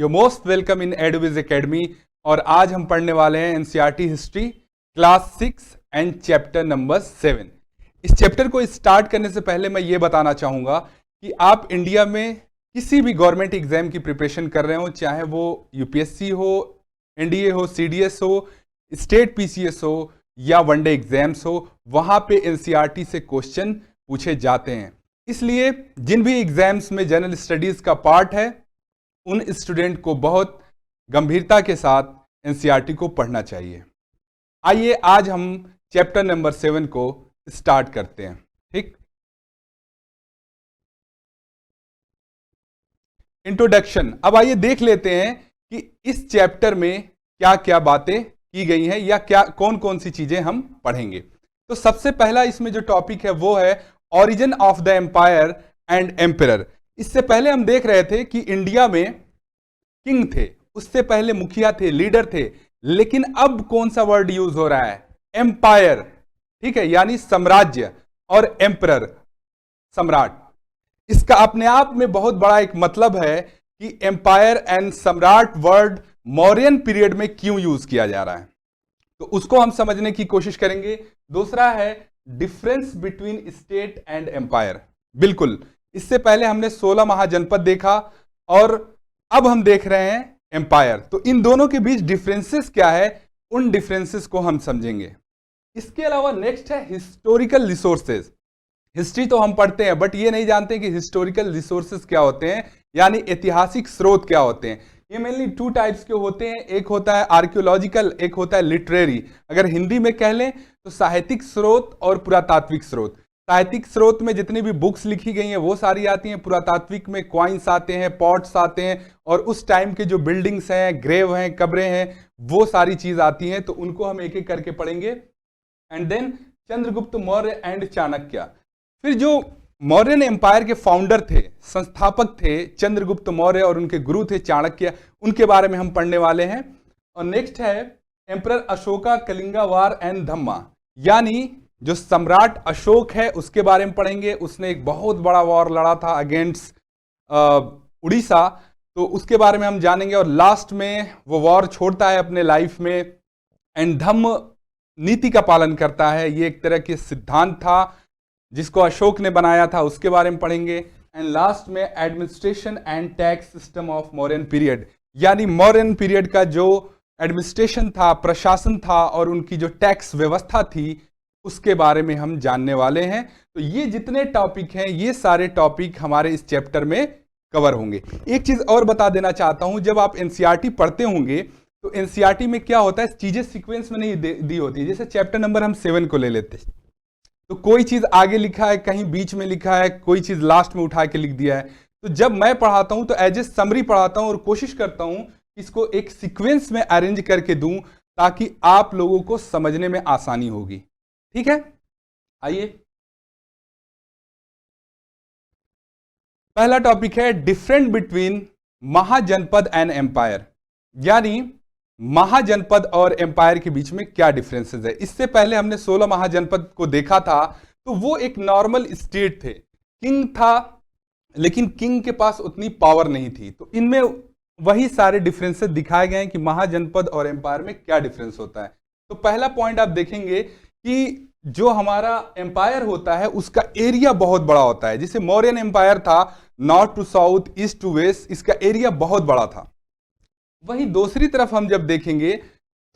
Your most welcome in एडविज academy. और आज हम पढ़ने वाले हैं NCERT history class 6 and chapter number 7। इस चैप्टर को स्टार्ट करने से पहले मैं ये बताना चाहूँगा कि आप इंडिया में किसी भी गवर्नमेंट एग्जाम की प्रिपरेशन कर रहे हो, चाहे वो यूपीएससी हो, एनडीए हो, सीडीएस हो, स्टेट पीसीएस हो या वनडे एग्जाम्स हो, वहाँ पे एनसीईआरटी से क्वेश्चन पूछे जाते हैं। इसलिए जिन भी एग्जाम्स में जनरल स्टडीज का पार्ट है उन स्टूडेंट को बहुत गंभीरता के साथ एनसीईआरटी को पढ़ना चाहिए। आइए आज हम चैप्टर नंबर 7 को स्टार्ट करते हैं। ठीक, इंट्रोडक्शन। अब आइए देख लेते हैं कि इस चैप्टर में क्या क्या बातें की गई हैं या क्या कौन कौन सी चीजें हम पढ़ेंगे। तो सबसे पहला इसमें जो टॉपिक है वो है origin of the empire and emperor. इससे पहले हम देख रहे थे कि इंडिया में किंग थे, उससे पहले मुखिया थे, लीडर थे, लेकिन अब कौन सा वर्ड यूज हो रहा है? एम्पायर। ठीक है, यानी साम्राज्य, और एम्परर सम्राट। इसका अपने आप में बहुत बड़ा एक मतलब है कि एम्पायर एंड सम्राट वर्ड मौर्यन पीरियड में क्यों यूज किया जा रहा है, तो उसको हम समझने की कोशिश करेंगे। दूसरा है difference between state and empire. बिल्कुल, इससे पहले हमने 16 महाजनपद देखा और अब हम देख रहे हैं एम्पायर। तो इन दोनों के बीच डिफरेंसेस क्या है, उन डिफरेंसेस को हम समझेंगे। इसके अलावा नेक्स्ट है हिस्टोरिकल रिसोर्सेज। हिस्ट्री तो हम पढ़ते हैं बट ये नहीं जानते कि हिस्टोरिकल रिसोर्सेज क्या होते हैं, यानी ऐतिहासिक स्रोत क्या होते हैं। ये मेनली 2 टाइप्स के होते हैं, एक होता है आर्कियोलॉजिकल, एक होता है लिटरेरी। अगर हिंदी में कह लें तो साहित्यिक स्रोत और पुरातात्विक स्रोत। साहित्यिक स्रोत में जितनी भी बुक्स लिखी गई हैं वो सारी आती हैं, पुरातात्विक में कॉइन्स आते हैं, पॉट्स आते हैं, और उस टाइम के जो बिल्डिंग्स हैं, ग्रेव हैं, कब्रें हैं, वो सारी चीज आती हैं। तो उनको हम एक एक करके पढ़ेंगे। And then Chandragupta Maurya and Chanakya. फिर जो मौर्यन एम्पायर के फाउंडर थे, संस्थापक थे चंद्रगुप्त मौर्य, और उनके गुरु थे चाणक्य, उनके बारे में हम पढ़ने वाले हैं। और नेक्स्ट है emperor Ashoka, Kalinga war and Dhamma, यानी जो सम्राट अशोक है उसके बारे में पढ़ेंगे। उसने एक बहुत बड़ा वॉर लड़ा था अगेंस्ट उड़ीसा, तो उसके बारे में हम जानेंगे। और लास्ट में वो वॉर छोड़ता है अपने लाइफ में एंड धम्म नीति का पालन करता है। ये एक तरह के सिद्धांत था जिसको अशोक ने बनाया था, उसके बारे में पढ़ेंगे। एंड लास्ट में administration and tax system of Mauryan period, यानी मौर्यन पीरियड का जो एडमिनिस्ट्रेशन था, प्रशासन था, और उनकी जो टैक्स व्यवस्था थी उसके बारे में हम जानने वाले हैं। तो ये जितने टॉपिक हैं ये सारे टॉपिक हमारे इस चैप्टर में कवर होंगे। एक चीज और बता देना चाहता हूं, जब आप एनसीईआरटी पढ़ते होंगे तो एनसीईआरटी में क्या होता है, चीजें सीक्वेंस में नहीं दी होती है। जैसे चैप्टर नंबर हम 7 को ले लेते हैं तो कोई चीज आगे लिखा है, कहीं बीच में लिखा है, कोई चीज लास्ट में उठा के लिख दिया है। तो जब मैं पढ़ाता हूं तो एज ए समरी पढ़ाता हूं और कोशिश करता हूं इसको एक सीक्वेंस में अरेंज करके दूं ताकि आप लोगों को समझने में आसानी होगी। ठीक है, आइए पहला टॉपिक है डिफरेंट बिटवीन महाजनपद एंड एम्पायर, यानी महाजनपद और एम्पायर के बीच में क्या डिफरेंसेस है। इससे पहले हमने 16 महाजनपद को देखा था, तो वो एक नॉर्मल स्टेट थे, किंग था लेकिन किंग के पास उतनी पावर नहीं थी। तो इनमें वही सारे डिफरेंसेस दिखाए गए हैं कि महाजनपद और एम्पायर में क्या डिफरेंस होता है। तो पहला पॉइंट आप देखेंगे कि जो हमारा एम्पायर होता है उसका एरिया बहुत बड़ा होता है। जैसे मौर्यन एम्पायर था, north to south, east to west, इसका एरिया बहुत बड़ा था। वहीं दूसरी तरफ हम जब देखेंगे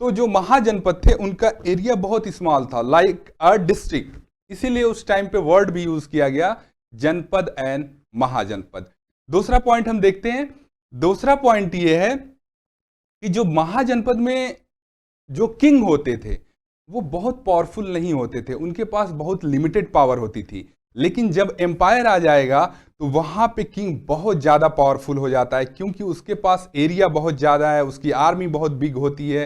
तो जो महाजनपद थे उनका एरिया बहुत स्मॉल था, लाइक अ डिस्ट्रिक्ट। इसीलिए उस टाइम पे वर्ड भी यूज किया गया, जनपद एंड महाजनपद। दूसरा पॉइंट हम देखते हैं। दूसरा पॉइंट ये है कि जो महाजनपद में जो किंग होते थे वो बहुत पावरफुल नहीं होते थे, उनके पास बहुत लिमिटेड पावर होती थी। लेकिन जब एम्पायर आ जाएगा तो वहां पे किंग बहुत ज्यादा पावरफुल हो जाता है, क्योंकि उसके पास एरिया बहुत ज्यादा है, उसकी आर्मी बहुत बिग होती है,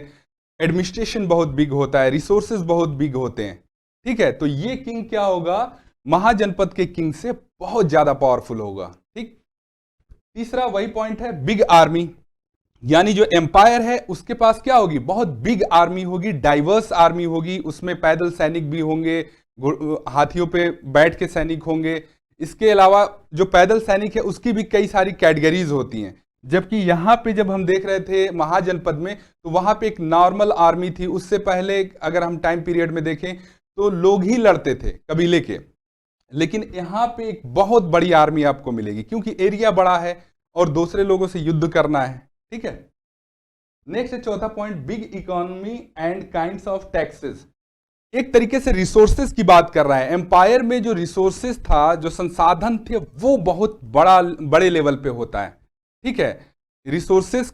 एडमिनिस्ट्रेशन बहुत बिग होता है, रिसोर्सेज बहुत बिग होते हैं। ठीक है, तो ये किंग क्या होगा, महाजनपद के किंग से बहुत ज्यादा पावरफुल होगा। ठीक, तीसरा वही पॉइंट है, बिग आर्मी, यानी जो एम्पायर है उसके पास क्या होगी, बहुत बिग आर्मी होगी, डाइवर्स आर्मी होगी। उसमें पैदल सैनिक भी होंगे, हाथियों पे बैठ के सैनिक होंगे। इसके अलावा जो पैदल सैनिक है उसकी भी कई सारी कैटेगरीज होती हैं, जबकि यहाँ पे जब हम देख रहे थे महाजनपद में, तो वहां पे एक नॉर्मल आर्मी थी। उससे पहले अगर हम टाइम पीरियड में देखें तो लोग ही लड़ते थे कबीले के, लेकिन यहाँ पे एक बहुत बड़ी आर्मी आपको मिलेगी, क्योंकि एरिया बड़ा है और दूसरे लोगों से युद्ध करना है। ठीक है, नेक्स्ट है चौथा point, big economy and kinds of taxes. एक तरीके से रिसोर्सेज की बात कर रहा है। एम्पायर में जो रिसोर्सेज था, जो संसाधन थे, वो बहुत बड़े लेवल पे होता है। ठीक है, रिसोर्सेज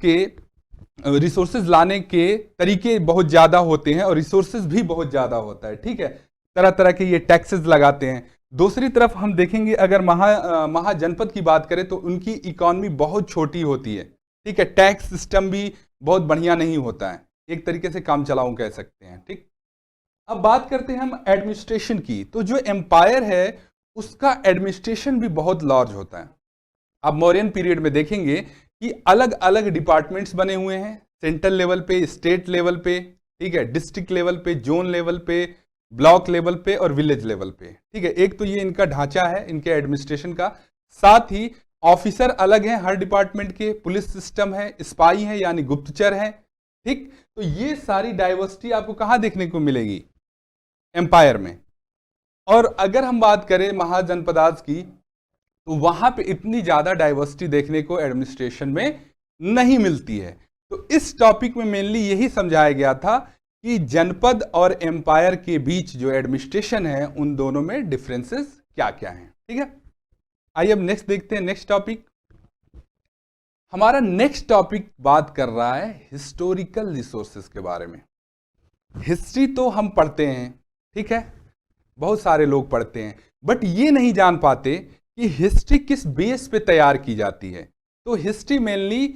लाने के तरीके बहुत ज्यादा होते हैं और रिसोर्सेज भी बहुत ज्यादा होता है। ठीक है, तरह तरह के ये टैक्सेस लगाते हैं। दूसरी तरफ हम देखेंगे, अगर महाजनपद की बात करें तो उनकी इकोनॉमी बहुत छोटी होती है। ठीक है, टैक्स सिस्टम भी बहुत बढ़िया नहीं होता है, एक तरीके से काम चलाऊ कह सकते हैं। ठीक, अब बात करते हैं हम एडमिनिस्ट्रेशन की। तो जो एम्पायर है उसका एडमिनिस्ट्रेशन भी बहुत लार्ज होता है। अब मौर्यन पीरियड में देखेंगे कि अलग अलग डिपार्टमेंट्स बने हुए हैं, सेंट्रल लेवल पे, स्टेट लेवल पे, ठीक है, डिस्ट्रिक्ट लेवल पे, जोन लेवल पे, ब्लॉक लेवल पे और विलेज लेवल पे। ठीक है, एक तो ये इनका ढांचा है इनके एडमिनिस्ट्रेशन का। साथ ही ऑफिसर अलग हैं हर डिपार्टमेंट के, पुलिस सिस्टम है, स्पाई है यानी गुप्तचर है। ठीक, तो ये सारी डाइवर्सिटी आपको कहां देखने को मिलेगी? एम्पायर में। और अगर हम बात करें महाजनपदाज की, तो वहां पे इतनी ज्यादा डाइवर्सिटी देखने को एडमिनिस्ट्रेशन में नहीं मिलती है। तो इस टॉपिक में मेनली यही समझाया गया था कि जनपद और एम्पायर के बीच जो एडमिनिस्ट्रेशन है उन दोनों में डिफरेंसेस क्या क्या हैं। ठीक है, आइए अब नेक्स्ट देखते हैं। नेक्स्ट टॉपिक, हमारा नेक्स्ट टॉपिक बात कर रहा है हिस्टोरिकल रिसोर्सेज के बारे में। हिस्ट्री तो हम पढ़ते हैं, ठीक है, बहुत सारे लोग पढ़ते हैं, बट ये नहीं जान पाते कि हिस्ट्री किस बेस पे तैयार की जाती है। तो हिस्ट्री मेनली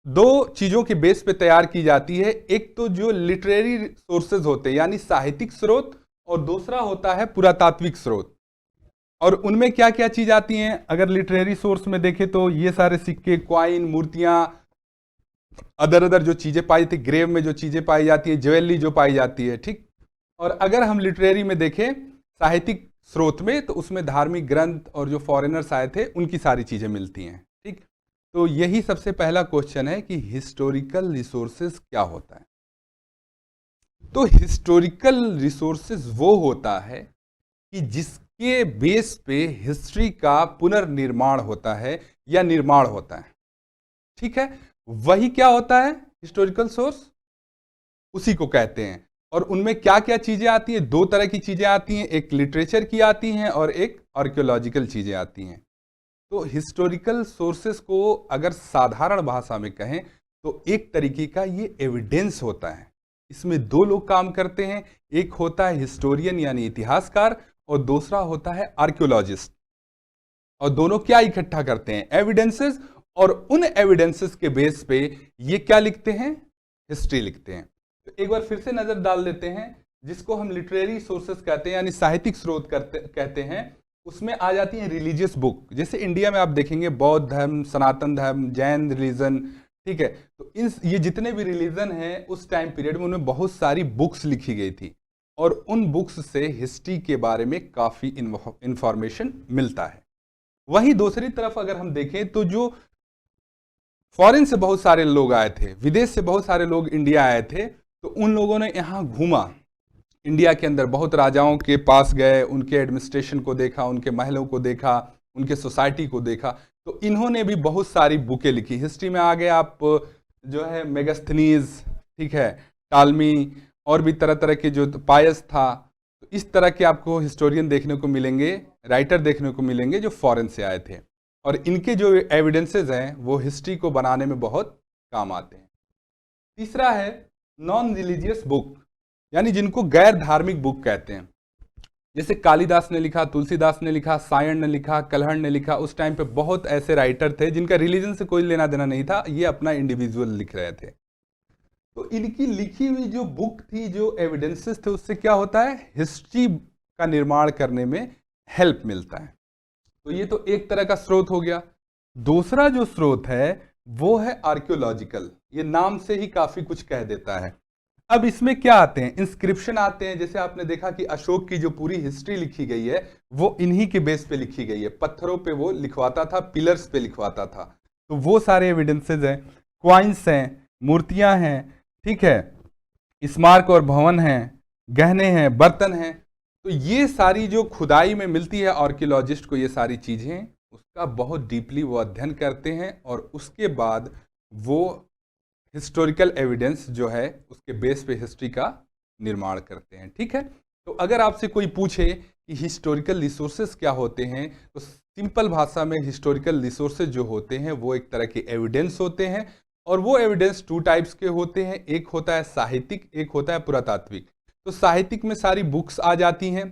दो चीजों के बेस पे तैयार की जाती है। एक तो जो लिटरेरी सोर्सेज होते हैं यानी साहित्यिक स्रोत, और दूसरा होता है पुरातात्विक स्रोत। और उनमें क्या क्या चीज आती हैं? अगर लिटरेरी सोर्स में देखें तो ये सारे सिक्के, क्वाइन, मूर्तियां, अदर जो चीजें पाई थी, ग्रेव में जो चीजें पाई जाती है, ज्वेलरी जो पाई जाती है। ठीक, और अगर हम लिटरेरी में देखें साहित्यिक स्रोत में, तो उसमें धार्मिक ग्रंथ और जो फॉरेनर्स आए थे उनकी सारी चीजें मिलती हैं। ठीक, तो यही सबसे पहला क्वेश्चन है कि हिस्टोरिकल रिसोर्सेज क्या होता है। तो हिस्टोरिकल रिसोर्सेज वो होता है कि जिसके बेस पे हिस्ट्री का पुनर्निर्माण होता है या निर्माण होता है। ठीक है, वही क्या होता है हिस्टोरिकल सोर्स, उसी को कहते हैं। और उनमें क्या क्या चीजें आती हैं? दो तरह की चीजें आती हैं, एक लिटरेचर की आती हैं और एक आर्कियोलॉजिकल चीजें आती हैं। तो हिस्टोरिकल सोर्सेस को अगर साधारण भाषा में कहें तो एक तरीके का ये एविडेंस होता है। इसमें दो लोग काम करते हैं, एक होता है हिस्टोरियन यानी इतिहासकार, और दूसरा होता है आर्कियोलॉजिस्ट। और दोनों क्या इकट्ठा करते हैं? एविडेंसेस, और उन एविडेंसेस के बेस पे ये क्या लिखते हैं? हिस्ट्री लिखते हैं। तो एक बार फिर से नजर डाल लेते हैं, जिसको हम लिटरेरी सोर्सेस कहते हैं यानी साहित्यिक स्रोत कहते हैं, उसमें आ जाती है रिलीजियस बुक। जैसे इंडिया में आप देखेंगे बौद्ध धर्म, सनातन धर्म, जैन रिलीजन, ठीक है, तो ये जितने भी रिलीजन हैं उस टाइम पीरियड में उन्हें बहुत सारी बुक्स लिखी गई थी, और उन बुक्स से हिस्ट्री के बारे में काफी इंफॉर्मेशन मिलता है। वहीं दूसरी तरफ अगर हम देखें तो जो फॉरेन से बहुत सारे लोग आए थे, विदेश से बहुत सारे लोग इंडिया आए थे, तो उन लोगों ने यहाँ घूमा, इंडिया के अंदर बहुत राजाओं के पास गए, उनके एडमिनिस्ट्रेशन को देखा, उनके महलों को देखा, उनके सोसाइटी को देखा। तो इन्होंने भी बहुत सारी बुकें लिखी। हिस्ट्री में आ गए आप जो है मेगास्थनीज, ठीक है, टालमी, और भी तरह तरह के, जो पायस था। तो इस तरह के आपको हिस्टोरियन देखने को मिलेंगे, राइटर देखने को मिलेंगे जो फॉरेन से आए थे, और इनके जो एविडेंसेस हैं वो हिस्ट्री को बनाने में बहुत काम आते हैं। तीसरा है नॉन रिलीजियस बुक, यानी जिनको गैर धार्मिक बुक कहते हैं। जैसे कालिदास ने लिखा, तुलसीदास ने लिखा, सायण ने लिखा, कलहड़ ने लिखा। उस टाइम पे बहुत ऐसे राइटर थे जिनका रिलीजन से कोई लेना देना नहीं था, ये अपना इंडिविजुअल लिख रहे थे। तो इनकी लिखी हुई जो बुक थी, जो एविडेंसेस थे, उससे क्या होता है? हिस्ट्री का निर्माण करने में हेल्प मिलता है। तो ये तो एक तरह का स्रोत हो गया। दूसरा जो स्रोत है वो है आर्कियोलॉजिकल। ये नाम से ही काफी कुछ कह देता है। अब इसमें क्या आते हैं? इंस्क्रिप्शन आते हैं। जैसे आपने देखा कि अशोक की जो पूरी हिस्ट्री लिखी गई है वो इन्हीं के बेस पे लिखी गई है। पत्थरों पे वो लिखवाता था, पिलर्स पे लिखवाता था। तो वो सारे एविडेंसेस हैं, क्वाइंस हैं, मूर्तियां हैं, ठीक है, स्मारक और भवन हैं, गहने हैं, बर्तन हैं। तो ये सारी जो खुदाई में मिलती है आर्कियोलॉजिस्ट को, ये सारी चीजें उसका बहुत डीपली वो अध्ययन करते हैं और उसके बाद वो हिस्टोरिकल एविडेंस जो है उसके बेस पे हिस्ट्री का निर्माण करते हैं। ठीक है, तो अगर आपसे कोई पूछे कि हिस्टोरिकल रिसोर्सेज क्या होते हैं, तो सिंपल भाषा में हिस्टोरिकल रिसोर्सेज जो होते हैं वो एक तरह के एविडेंस होते हैं, और वो एविडेंस टू टाइप्स के होते हैं, एक होता है साहित्यिक, एक होता है पुरातात्विक। तो साहित्यिक में सारी बुक्स आ जाती हैं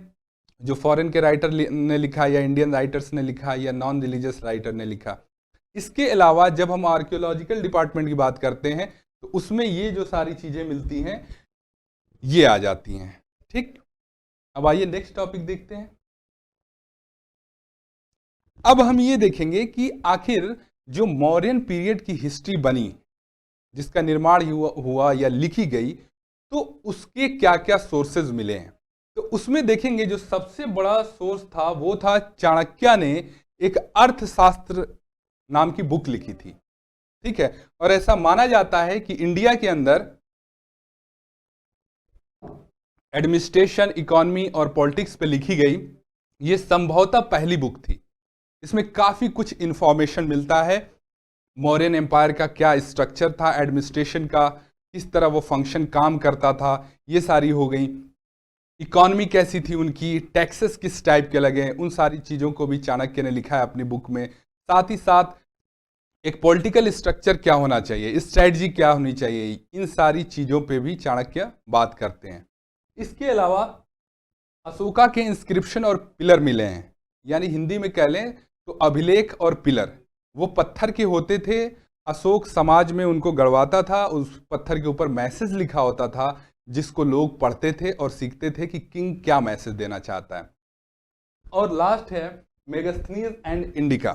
जो फॉरेन के राइटर ने लिखा या इंडियन राइटर्स ने लिखा या नॉन रिलीजियस राइटर ने लिखा। इसके अलावा जब हम आर्कियोलॉजिकल डिपार्टमेंट की बात करते हैं तो उसमें ये जो सारी चीजें मिलती हैं ये आ जाती हैं। ठीक, अब आइए नेक्स्ट टॉपिक देखते हैं। अब हम ये देखेंगे कि आखिर जो मौर्यन पीरियड की हिस्ट्री बनी, जिसका निर्माण हुआ या लिखी गई, तो उसके क्या क्या सोर्सेज मिले हैं। तो उसमें देखेंगे जो सबसे बड़ा सोर्स था वो था चाणक्य ने एक अर्थशास्त्र नाम की बुक लिखी थी। ठीक है, और ऐसा माना जाता है कि इंडिया के अंदर एडमिनिस्ट्रेशन, इकोनॉमी और पॉलिटिक्स पे लिखी गई ये संभवतः पहली बुक थी। इसमें काफी कुछ इंफॉर्मेशन मिलता है, मौर्यन एम्पायर का क्या स्ट्रक्चर था, एडमिनिस्ट्रेशन का किस तरह वो फंक्शन काम करता था, ये सारी हो गई। इकोनॉमी कैसी थी उनकी, टैक्सेस किस टाइप के लगे, उन सारी चीज़ों को भी चाणक्य ने लिखा है अपनी बुक में। साथ ही साथ एक पॉलिटिकल स्ट्रक्चर क्या होना चाहिए, स्ट्रैटेजी क्या होनी चाहिए, इन सारी चीज़ों पे भी चाणक्य बात करते हैं। इसके अलावा अशोका के इंस्क्रिप्शन और पिलर मिले हैं, यानी हिंदी में कह लें तो अभिलेख और पिलर, वो पत्थर के होते थे। अशोक समाज में उनको गड़वाता था, उस पत्थर के ऊपर मैसेज लिखा होता था जिसको लोग पढ़ते थे और सीखते थे कि किंग क्या मैसेज देना चाहता है। और लास्ट है मेगास्थनीज एंड इंडिका।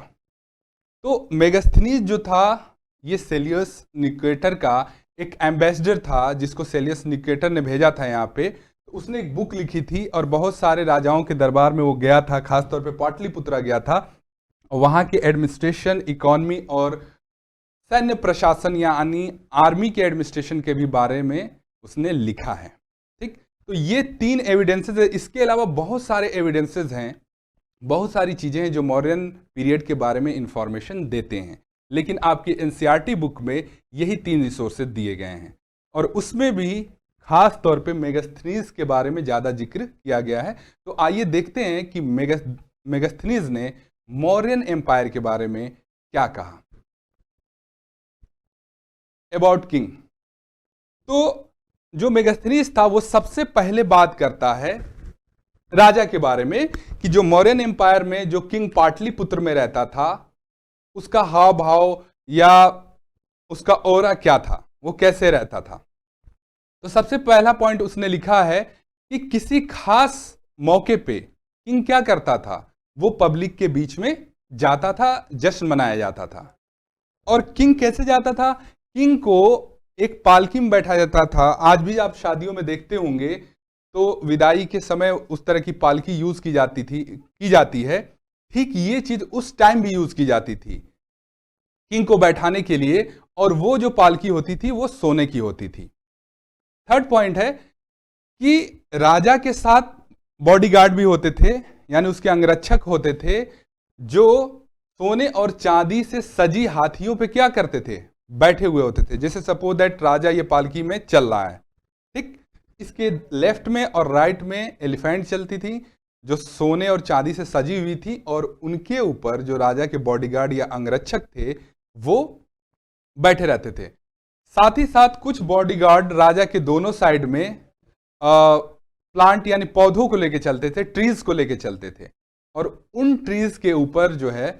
तो मेगास्थनीज जो था ये सेलियस निकेटर का एक एम्बेसडर था, जिसको सेलियस निकेटर ने भेजा था यहाँ पे। तो उसने एक बुक लिखी थी और बहुत सारे राजाओं के दरबार में वो गया था, खासतौर पे पाटलिपुत्रा गया था, वहाँ के एडमिनिस्ट्रेशन, इकोनॉमी और सैन्य प्रशासन यानी आर्मी के एडमिनिस्ट्रेशन के भी बारे में उसने लिखा है। ठीक, तो ये 3 एविडेंसेस है। इसके अलावा बहुत सारे एविडेंसेस हैं, बहुत सारी चीज़ें हैं जो मौर्यन पीरियड के बारे में इंफॉर्मेशन देते हैं, लेकिन आपकी एनसीईआरटी बुक में यही 3 रिसोर्सेज दिए गए हैं और उसमें भी खास तौर पे मेगास्थनीज के बारे में ज़्यादा जिक्र किया गया है। तो आइए देखते हैं कि मेगास्थनीज ने मौर्यन एम्पायर के बारे में क्या कहा। अबाउट किंग, तो जो मेगास्थनीज था वो सबसे पहले बात करता है राजा के बारे में कि जो मौर्यन एम्पायर में जो किंग पाटलिपुत्र में रहता था उसका हाव भाव या उसका ऑरा क्या था, वो कैसे रहता था। तो सबसे पहला पॉइंट उसने लिखा है कि किसी खास मौके पे किंग क्या करता था, वो पब्लिक के बीच में जाता था, जश्न मनाया जाता था। और किंग कैसे जाता था, किंग को एक पालकी में बैठा जाता था। आज भी आप शादियों में देखते होंगे तो विदाई के समय उस तरह की पालकी यूज की जाती है। ठीक ये चीज उस टाइम भी यूज की जाती थी किंग को बैठाने के लिए, और वो जो पालकी होती थी वो सोने की होती थी। थर्ड पॉइंट है कि राजा के साथ बॉडीगार्ड भी होते थे, यानी उसके अंगरक्षक होते थे, जो सोने और चांदी से सजी हाथियों पे क्या करते थे, बैठे हुए होते थे। जैसे सपोज दैट राजा ये पालकी में चल रहा है, ठीक, इसके लेफ्ट में और राइट में एलिफेंट चलती थी जो सोने और चांदी से सजी हुई थी, और उनके ऊपर जो राजा के बॉडीगार्ड या अंगरक्षक थे वो बैठे रहते थे। साथ ही साथ कुछ बॉडीगार्ड राजा के दोनों साइड में प्लांट यानी पौधों को लेके चलते थे, ट्रीज को लेके चलते थे, और उन ट्रीज के ऊपर जो है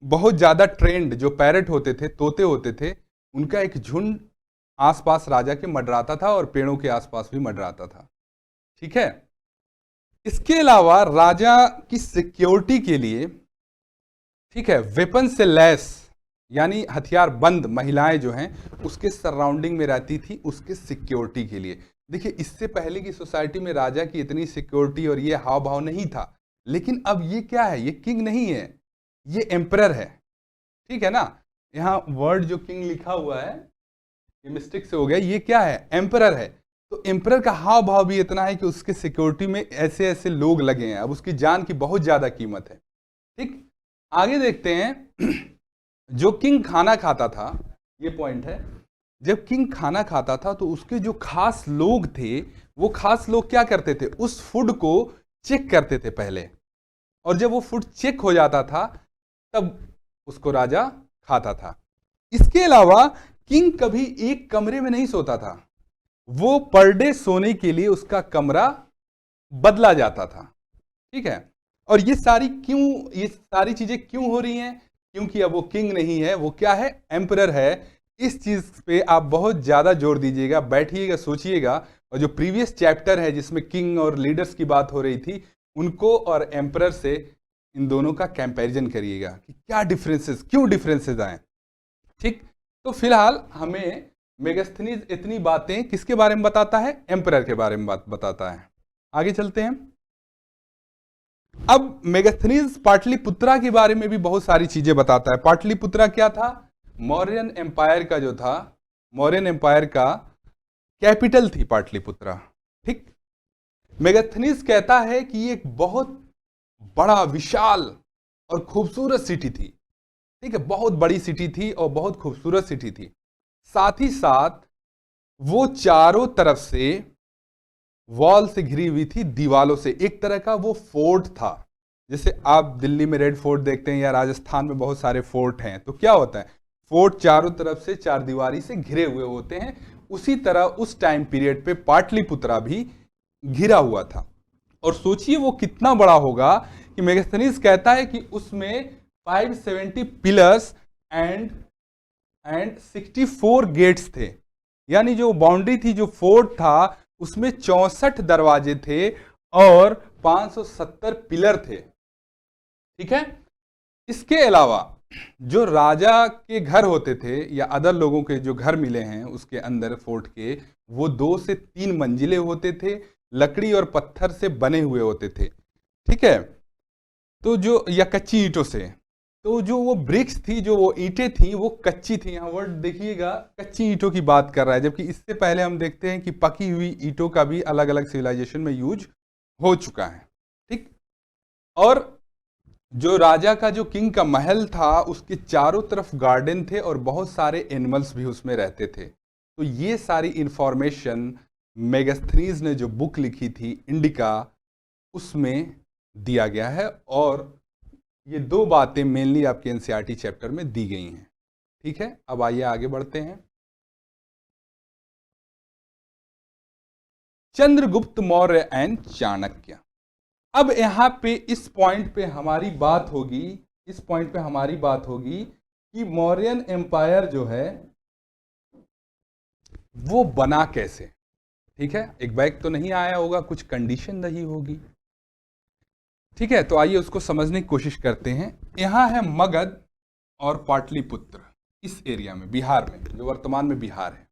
बहुत ज्यादा ट्रेंड जो पैरट होते थे, तोते होते थे, उनका एक झुंड आसपास राजा के मंडराता था और पेड़ों के आसपास भी मंडराता था। ठीक है, इसके अलावा राजा की सिक्योरिटी के लिए, ठीक है, वेपन से लैस यानी हथियार बंद महिलाएं जो हैं उसके सराउंडिंग में रहती थी उसके सिक्योरिटी के लिए। देखिए, इससे पहले की सोसाइटी में राजा की इतनी सिक्योरिटी और ये हाव भाव नहीं था, लेकिन अब ये क्या है, ये किंग नहीं है, ये एम्परर है। ठीक है ना। यहाँ वर्ड जो किंग लिखा हुआ है ये मिस्टेक से हो गया, ये क्या है, एम्परर है। तो एम्परर का हाव भाव भी इतना है कि उसके सिक्योरिटी में ऐसे ऐसे लोग लगे हैं, अब उसकी जान की बहुत ज्यादा कीमत है। ठीक, आगे देखते हैं। जो किंग खाना खाता था, ये पॉइंट है, जब किंग खाना खाता था तो उसके जो खास लोग थे, वो खास लोग क्या करते थे, उस फूड को चेक करते थे पहले, और जब वो फूड चेक हो जाता था तब उसको राजा खाता था। इसके अलावा किंग कभी एक कमरे में नहीं सोता था, वो पर डे सोने के लिए उसका कमरा बदला जाता था। ठीक है, और ये सारी चीजें क्यों हो रही हैं, क्योंकि अब वो किंग नहीं है, वो क्या है, एम्परर है। इस चीज पे आप बहुत ज्यादा जोर दीजिएगा, बैठिएगा, सोचिएगा। और जो प्रीवियस चैप्टर है जिसमें किंग और लीडर्स की बात हो रही थी, उनको और एम्परर से इन दोनों का कंपैरिजन करिएगा कि क्या डिफरेंसेस, क्यों डिफरेंसेस आए। ठीक, तो फिलहाल हमें मेगास्थनीज इतनी बातें किसके बारे में बताता है, एम्परर के बारे में बात बताता है। आगे चलते हैं। अब मेगास्थनीज पाटलिपुत्रा के बारे में भी बहुत सारी चीजें बताता है। पाटलिपुत्रा क्या था, मौर्यन एम्पायर का जो था, मौर्यन एम्पायर का कैपिटल थी पाटलिपुत्रा। ठीक, मेगास्थनीज कहता है कि ये एक बहुत बड़ा, विशाल और खूबसूरत सिटी थी। ठीक है, बहुत बड़ी सिटी थी और बहुत खूबसूरत सिटी थी। साथ ही साथ वो चारों तरफ से वॉल से घिरी हुई थी, दीवालों से। एक तरह का वो फोर्ट था, जैसे आप दिल्ली में रेड फोर्ट देखते हैं या राजस्थान में बहुत सारे फोर्ट हैं, तो क्या होता है, फोर्ट चारों तरफ से चार दीवारी से घिरे हुए होते हैं। उसी तरह उस टाइम पीरियड पे पाटलिपुत्रा भी घिरा हुआ था। और सोचिए वो कितना बड़ा होगा कि मेगास्थनीज कहता है कि उसमें 570 पिलर्स एंड 64 गेट्स थे। यानी जो बाउंड्री थी, जो फोर्ट था, उसमें 64 दरवाजे थे और 570 पिलर थे। ठीक है, इसके अलावा जो राजा के घर होते थे या अदर लोगों के जो घर मिले हैं उसके अंदर फोर्ट के, वो 2 से 3 मंजिले होते थे, लकड़ी और पत्थर से बने हुए होते थे। ठीक है, तो जो, या कच्ची ईंटों से, तो जो वो ब्रिक्स थी, जो वो ईंटें थी, वो कच्ची थी। यहाँ वर्ड देखिएगा, कच्ची ईंटों की बात कर रहा है, जबकि इससे पहले हम देखते हैं कि पकी हुई ईंटों का भी अलग अलग सिविलाइजेशन में यूज हो चुका है। ठीक, और जो राजा का, जो किंग का महल था, उसके चारों तरफ गार्डन थे और बहुत सारे एनिमल्स भी उसमें रहते थे। तो ये सारी इंफॉर्मेशन मेगास्थनीज ने जो बुक लिखी थी इंडिका, उसमें दिया गया है। और ये 2 बातें मेनली आपके एनसीईआरटी चैप्टर में दी गई हैं। ठीक है, अब आइए आगे बढ़ते हैं। चंद्रगुप्त मौर्य एंड चाणक्य। अब यहां पे इस पॉइंट पे हमारी बात होगी, इस पॉइंट पे हमारी बात होगी कि मौर्यन एम्पायर जो है वो बना कैसे। ठीक है, एक बैग तो नहीं आया होगा, कुछ कंडीशन रही होगी। ठीक है, तो आइए उसको समझने की कोशिश करते हैं। यहां है मगध और पाटलिपुत्र, इस एरिया में, बिहार में, जो वर्तमान में बिहार है।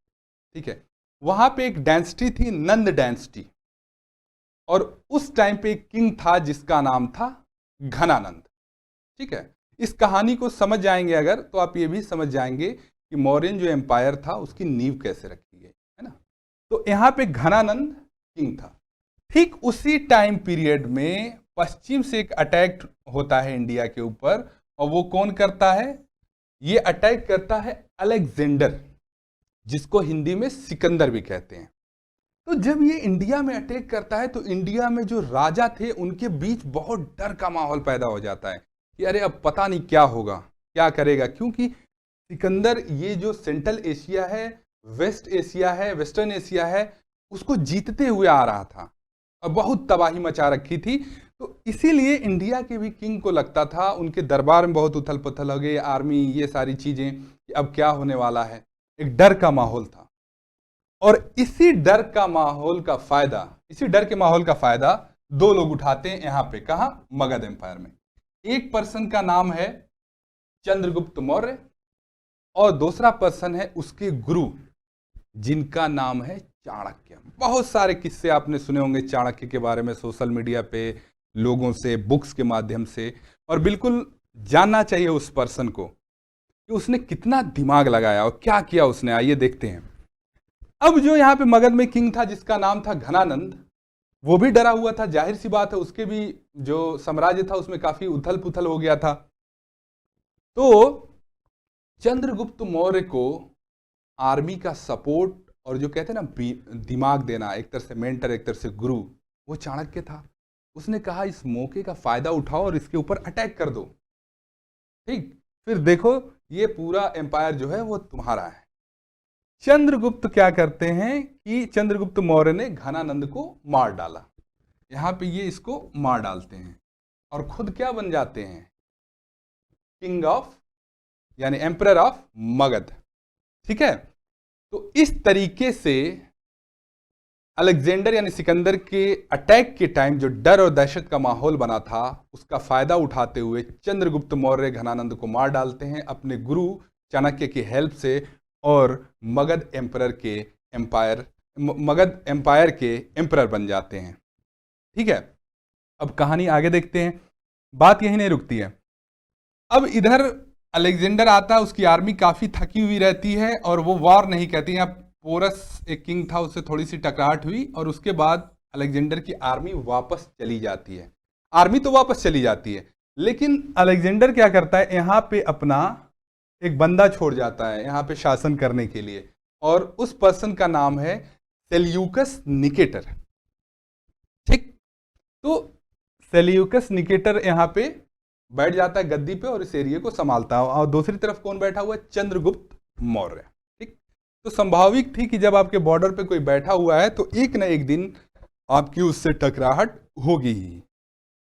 ठीक है, वहां पे एक डायनेस्टी थी, नंद डायनेस्टी, और उस टाइम पे एक किंग था जिसका नाम था घनानंद। ठीक है, इस कहानी को समझ जाएंगे अगर, तो आप ये भी समझ जाएंगे कि मौर्यन जो एम्पायर था उसकी नींव कैसे रखी गई है ना। तो यहां पे घनानंद किंग था। ठीक उसी टाइम पीरियड में पश्चिम से एक अटैक होता है इंडिया के ऊपर, और वो कौन करता है, ये अटैक करता है अलेक्जेंडर, जिसको हिंदी में सिकंदर भी कहते हैं। तो जब ये इंडिया में अटैक करता है तो इंडिया में जो राजा थे उनके बीच बहुत डर का माहौल पैदा हो जाता है कि अरे अब पता नहीं क्या होगा, क्या करेगा, क्योंकि सिकंदर ये जो सेंट्रल एशिया है, वेस्ट एशिया है, वेस्टर्न एशिया है, उसको जीतते हुए आ रहा था और बहुत तबाही मचा रखी थी। तो इसीलिए इंडिया के भी किंग को लगता था, उनके दरबार में बहुत उथल पुथल हो गई, आर्मी, ये सारी चीजें, कि अब क्या होने वाला है, एक डर का माहौल था। और इसी डर का माहौल का फायदा, इसी डर के माहौल का फायदा 2 लोग उठाते हैं यहां पे, कहा, मगध एम्पायर में। एक पर्सन का नाम है चंद्रगुप्त मौर्य और दूसरा पर्सन है उसके गुरु, जिनका नाम है चाणक्य। बहुत सारे किस्से आपने सुने होंगे चाणक्य के बारे में, सोशल मीडिया पे, लोगों से, बुक्स के माध्यम से, और बिल्कुल जानना चाहिए उस पर्सन को। कि उसने कितना दिमाग लगाया और क्या किया उसने, आइए देखते हैं। अब जो यहाँ पे मगध में किंग था जिसका नाम था घनानंद, वो भी डरा हुआ था, जाहिर सी बात है, उसके भी जो साम्राज्य था उसमें काफी उथल पुथल हो गया था। तो चंद्रगुप्त मौर्य को आर्मी का सपोर्ट और जो कहते हैं ना दिमाग देना, एक तरह से मेंटर एक तरह से गुरु, वो चाणक्य था। उसने कहा इस मौके का फायदा उठाओ और इसके ऊपर अटैक कर दो, ठीक, फिर देखो ये पूरा एम्पायर जो है वो तुम्हारा है। चंद्रगुप्त क्या करते हैं कि चंद्रगुप्त मौर्य ने घनानंद को मार डाला, यहां पे ये इसको मार डालते हैं और खुद क्या बन जाते हैं, किंग ऑफ यानी एम्परर ऑफ मगध, ठीक है। तो इस तरीके से अलेक्जेंडर यानी सिकंदर के अटैक के टाइम जो डर और दहशत का माहौल बना था उसका फायदा उठाते हुए चंद्रगुप्त मौर्य घनानंद को मार डालते हैं अपने गुरु चाणक्य की हेल्प से, और मगध एम्पायर के एम्परर बन जाते हैं, ठीक है। अब कहानी आगे देखते हैं, बात यही नहीं रुकती है। अब इधर अलेक्जेंडर आता है, उसकी आर्मी काफी थकी हुई रहती है और वो वॉर नहीं कहती। यहाँ पोरस एक किंग था, उससे थोड़ी सी टकराहट हुई और उसके बाद अलेक्जेंडर की आर्मी वापस चली जाती है। आर्मी तो वापस चली जाती है, लेकिन अलेक्जेंडर क्या करता है, यहाँ पे अपना एक बंदा छोड़ जाता है यहाँ पे शासन करने के लिए, और उस पर्सन का नाम है सेल्यूकस निकेटर, ठीक। तो सेल्यूकस निकेटर यहाँ पे बैठ जाता है गद्दी पे और इस एरिया को संभालता है, और दूसरी तरफ कौन बैठा हुआ है, चंद्रगुप्त मौर्य, ठीक। तो संभाविक थी कि जब आपके बॉर्डर पे कोई बैठा हुआ है तो एक न एक दिन आपकी उससे टकराहट होगी ही,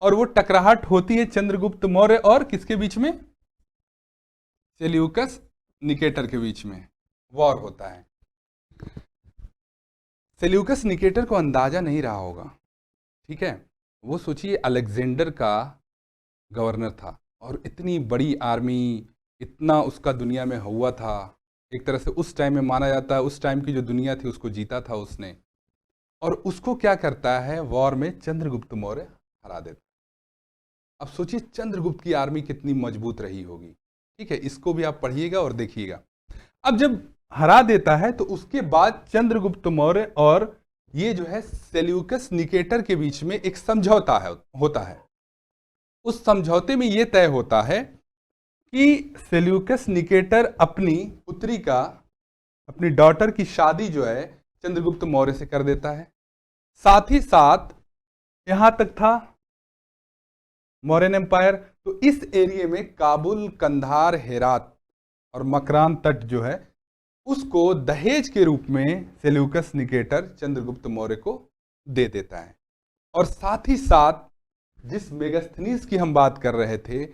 और वो टकराहट होती है चंद्रगुप्त मौर्य और किसके बीच में, सेल्यूकस निकेटर के बीच में वॉर होता है। सेल्यूकस निकेटर को अंदाजा नहीं रहा होगा, ठीक है, वो सोचिए अलेक्जेंडर का गवर्नर था और इतनी बड़ी आर्मी, इतना उसका दुनिया में हुआ था, एक तरह से उस टाइम में माना जाता है उस टाइम की जो दुनिया थी उसको जीता था उसने, और उसको क्या करता है, वॉर में चंद्रगुप्त मौर्य हरा देता। अब सोचिए चंद्रगुप्त की आर्मी कितनी मजबूत रही होगी, ठीक है, इसको भी आप पढ़िएगा और देखिएगा। अब जब हरा देता है तो उसके बाद चंद्रगुप्त मौर्य और ये जो है सेल्यूकस निकेटर के बीच में एक समझौता होता है। उस समझौते में यह तय होता है कि सेल्यूकस निकेटर अपनी पुत्री का, अपनी डॉटर की शादी जो है चंद्रगुप्त मौर्य से कर देता है। साथ ही साथ यहां तक था मौर्यन एम्पायर, तो इस एरिया में काबुल, कंधार, हेरात और मकरान तट जो है उसको दहेज के रूप में सेल्यूकस निकेटर चंद्रगुप्त मौर्य को दे देता है। और साथ ही साथ जिस मेगास्थनीज की हम बात कर रहे थे,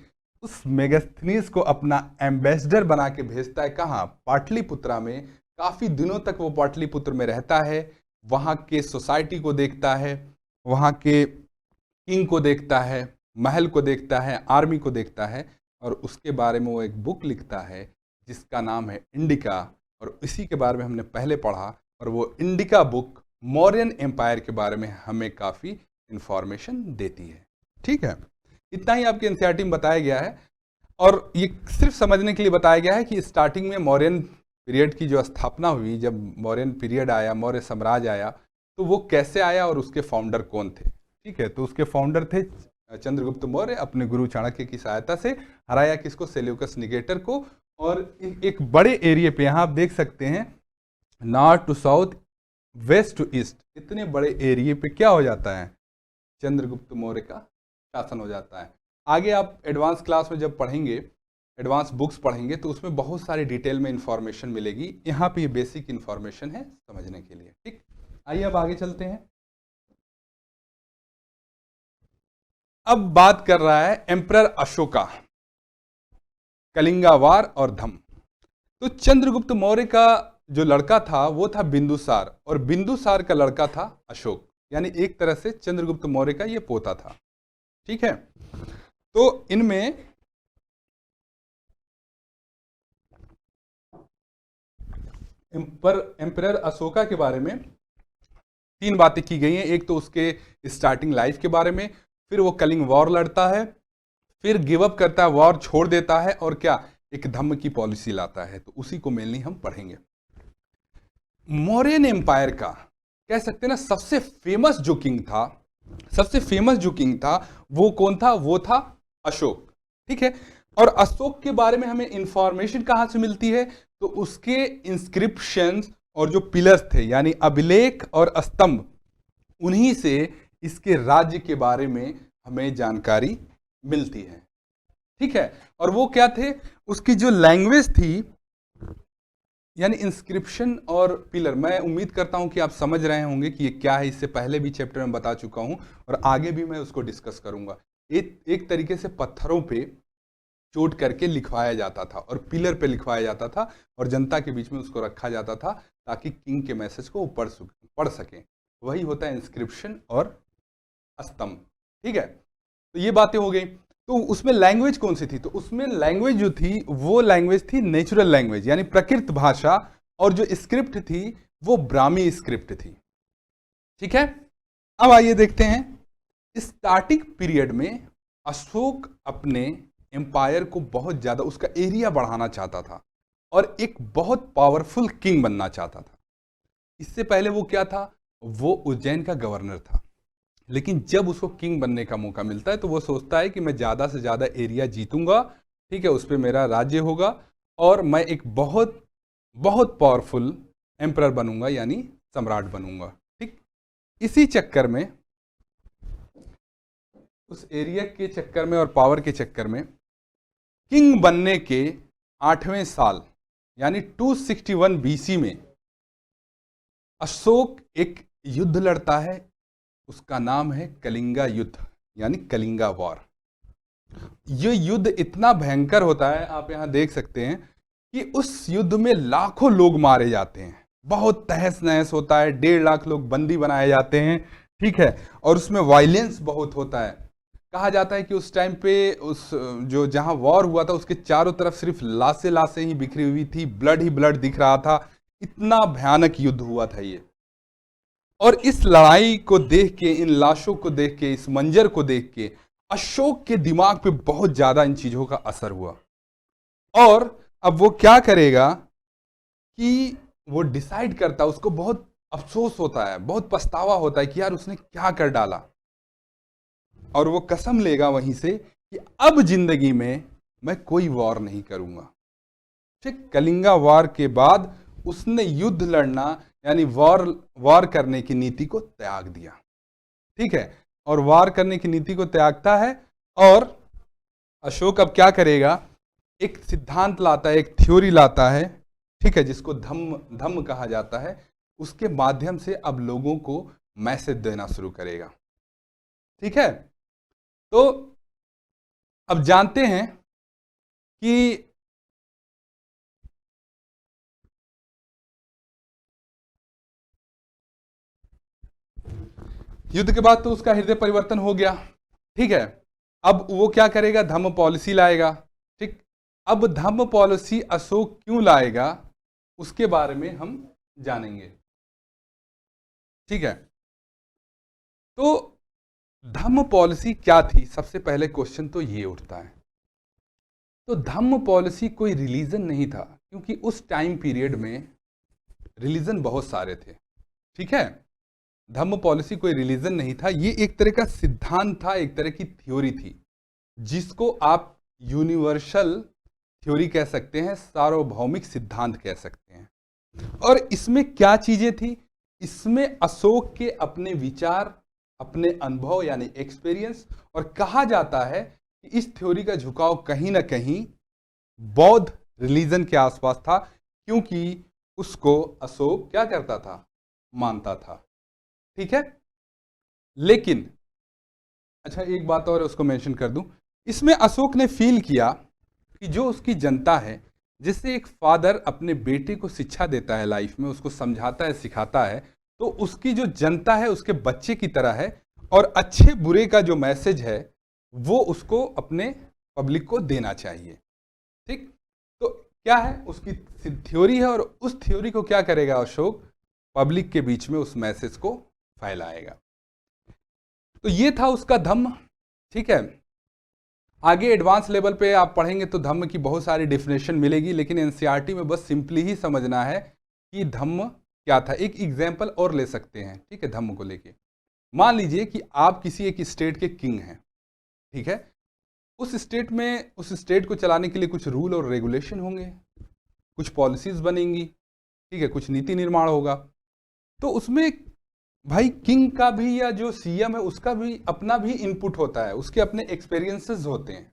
उस मेगास्थनीज को अपना एम्बेसडर बना के भेजता है, कहाँ, पाटलिपुत्रा में। काफी दिनों तक वो पाटलिपुत्र में रहता है, वहां के सोसाइटी को देखता है, वहां के किंग को देखता है, महल को देखता है, आर्मी को देखता है, और उसके बारे में वो एक बुक लिखता है जिसका नाम है इंडिका, और इसी के बारे में हमने पहले पढ़ा, और वो इंडिका बुक मौर्यन एम्पायर के बारे में हमें काफ़ी इंफॉर्मेशन देती है, ठीक है। इतना ही आपके एनसीईआरटी में बताया गया है, और ये सिर्फ समझने के लिए बताया गया है कि स्टार्टिंग में मौर्यन पीरियड की जो स्थापना हुई, जब मौर्यन पीरियड आया, मौर्य साम्राज्य आया, तो वो कैसे आया और उसके फाउंडर कौन थे, ठीक है। तो उसके फाउंडर थे चंद्रगुप्त मौर्य, अपने गुरु चाणक्य की सहायता से हराया किसको, सेल्यूकस निकेटर को। और एक बड़े एरिया पे यहाँ आप देख सकते हैं, north to south, west to east, इतने बड़े एरिया पे क्या हो जाता है, चंद्रगुप्त मौर्य का शासन हो जाता है। आगे आप एडवांस क्लास में जब पढ़ेंगे, एडवांस बुक्स पढ़ेंगे, तो उसमें बहुत सारी डिटेल में इंफॉर्मेशन मिलेगी। यहाँ पे ये बेसिक इंफॉर्मेशन है समझने के लिए, ठीक। आइए अब आगे चलते हैं। अब बात कर रहा है एम्परर अशोका, कलिंगा वार और धम। तो चंद्रगुप्त मौर्य का जो लड़का था वो था बिंदुसार, और बिंदुसार का लड़का था अशोक, यानी एक तरह से चंद्रगुप्त मौर्य का ये पोता था, ठीक है। तो इनमें एम्परर अशोका के बारे में 3 बातें की गई हैं। एक तो उसके स्टार्टिंग लाइफ के बारे में, फिर वो कलिंग वॉर लड़ता है, फिर गिव अप करता है, वॉर छोड़ देता है, और क्या, एक धम्म की पॉलिसी लाता है, तो उसी को मेनली हम पढ़ेंगे। मौर्यन एम्पायर का कह सकते हैं ना सबसे फेमस जो किंग था, वो कौन था? वो था अशोक। ठीक है, और अशोक के बारे में हमें इंफॉर्मेशन कहां से मिलती है? तो उसके इंस्क्रिप्शंस और जो पिलर्स थे यानी अभिलेख और स्तंभ, उन्हीं से इसके राज्य के बारे में हमें जानकारी मिलती है। ठीक है, और वो क्या थे? उसकी जो लैंग्वेज थी यानी इंस्क्रिप्शन और पिलर, मैं उम्मीद करता हूं कि आप समझ रहे होंगे कि ये क्या है। इससे पहले भी चैप्टर में बता चुका हूं और आगे भी मैं उसको डिस्कस करूंगा। एक तरीके से पत्थरों पे चोट करके लिखवाया जाता था और पिलर पे लिखवाया जाता था और जनता के बीच में उसको रखा जाता था ताकि किंग के मैसेज को पढ़ सकें। वही होता है इंस्क्रिप्शन और स्तंभ। ठीक है, तो ये बातें हो गई। तो उसमें लैंग्वेज कौन सी थी? तो उसमें लैंग्वेज जो थी वो लैंग्वेज थी नेचुरल लैंग्वेज यानी प्रकृत भाषा, और जो स्क्रिप्ट थी वो ब्राह्मी स्क्रिप्ट थी। ठीक है, अब आइए देखते हैं स्टार्टिंग पीरियड में अशोक अपने एम्पायर को बहुत ज्यादा उसका एरिया बढ़ाना चाहता था और एक बहुत पावरफुल किंग बनना चाहता था। इससे पहले वो क्या था? वो उज्जैन का गवर्नर था। लेकिन जब उसको किंग बनने का मौका मिलता है तो वो सोचता है कि मैं ज़्यादा से ज़्यादा एरिया जीतूंगा, ठीक है, उस पर मेरा राज्य होगा और मैं एक बहुत बहुत पावरफुल एम्परर बनूंगा यानी सम्राट बनूंगा। ठीक, इसी चक्कर में, उस एरिया के चक्कर में और पावर के चक्कर में किंग बनने के 8वें साल यानी 261 बीसी में अशोक एक युद्ध लड़ता है। उसका नाम है कलिंगा युद्ध यानी कलिंगा वॉर। यह युद्ध इतना भयंकर होता है, आप यहां देख सकते हैं कि उस युद्ध में लाखों लोग मारे जाते हैं, बहुत तहस नहस होता है, 1.5 लाख लोग बंदी बनाए जाते हैं। ठीक है, और उसमें वायलेंस बहुत होता है। कहा जाता है कि उस टाइम पे उस जो जहां वॉर हुआ था उसके चारों तरफ सिर्फ लाशें ही बिखरी हुई थी, ब्लड ही ब्लड दिख रहा था। इतना भयानक युद्ध हुआ था ये। और इस लड़ाई को देख के, इन लाशों को देख के, इस मंजर को देख के अशोक के दिमाग पे बहुत ज्यादा इन चीजों का असर हुआ। और अब वो क्या करेगा कि वो डिसाइड करता है, उसको बहुत अफसोस होता है, बहुत पछतावा होता है कि यार उसने क्या कर डाला। और वो कसम लेगा वहीं से कि अब जिंदगी में मैं कोई वॉर नहीं करूंगा। ठीक, कलिंगा वॉर के बाद उसने युद्ध लड़ना यानी वॉर करने की नीति को त्याग दिया। ठीक है, और वॉर करने की नीति को त्यागता है और अशोक अब क्या करेगा? एक सिद्धांत लाता है, एक थ्योरी लाता है, ठीक है, जिसको धम्म कहा जाता है। उसके माध्यम से अब लोगों को मैसेज देना शुरू करेगा। ठीक है, तो अब जानते हैं कि युद्ध के बाद तो उसका हृदय परिवर्तन हो गया। ठीक है, अब वो क्या करेगा? धम्म पॉलिसी लाएगा। ठीक, अब धम्म पॉलिसी अशोक क्यों लाएगा उसके बारे में हम जानेंगे। ठीक है, तो धम्म पॉलिसी क्या थी? सबसे पहले क्वेश्चन तो ये उठता है। तो धम्म पॉलिसी कोई रिलीजन नहीं था, क्योंकि उस टाइम पीरियड में रिलीजन बहुत सारे थे। ठीक है, धम्म पॉलिसी कोई रिलीजन नहीं था, ये एक तरह का सिद्धांत था, एक तरह की थ्योरी थी, जिसको आप यूनिवर्सल थ्योरी कह सकते हैं, सार्वभौमिक सिद्धांत कह सकते हैं। और इसमें क्या चीजें थी? इसमें अशोक के अपने विचार, अपने अनुभव यानी एक्सपीरियंस, और कहा जाता है कि इस थ्योरी का झुकाव कहीं ना कहीं बौद्ध रिलीजन के आसपास था, क्योंकि उसको अशोक क्या करता था? मानता था। ठीक है, लेकिन अच्छा एक बात और उसको मेंशन कर दूं, इसमें अशोक ने फील किया कि जो उसकी जनता है, जिससे एक फादर अपने बेटे को शिक्षा देता है लाइफ में, उसको समझाता है, सिखाता है, तो उसकी जो जनता है उसके बच्चे की तरह है, और अच्छे बुरे का जो मैसेज है वो उसको अपने पब्लिक को देना चाहिए। ठीक, तो क्या है? उसकी थ्योरी है, और उस थ्योरी को क्या करेगा अशोक? पब्लिक के बीच में उस मैसेज को फैलाएगा। तो ये था उसका धम्म। ठीक है, आगे एडवांस लेवल पे आप पढ़ेंगे तो धम्म की बहुत सारी डेफिनेशन मिलेगी, लेकिन एनसीईआरटी में बस सिंपली ही समझना है कि धम्म क्या था। एक एग्जाम्पल और ले सकते हैं, ठीक है, धम्म को लेके। मान लीजिए कि आप किसी एक स्टेट के किंग हैं, ठीक है। उस स्टेट में, उस स्टेट को चलाने के लिए कुछ रूल और रेगुलेशन होंगे, कुछ पॉलिसीज बनेंगी, ठीक है, कुछ नीति निर्माण होगा। तो उसमें भाई किंग का भी या जो सीएम है उसका भी अपना भी इनपुट होता है, उसके अपने एक्सपीरियंसेस होते हैं,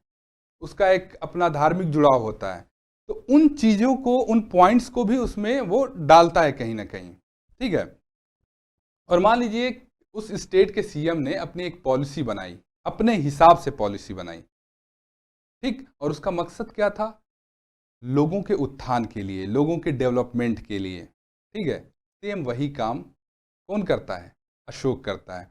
उसका एक अपना धार्मिक जुड़ाव होता है। तो उन चीजों को, उन पॉइंट्स को भी उसमें वो डालता है कहीं ना कहीं, ठीक है। और मान लीजिए उस स्टेट के सीएम ने अपनी एक पॉलिसी बनाई, अपने हिसाब से पॉलिसी बनाई, ठीक, और उसका मकसद क्या था? लोगों के उत्थान के लिए, लोगों के डेवलपमेंट के लिए, ठीक है। सेम वही काम कौन करता है? अशोक करता है।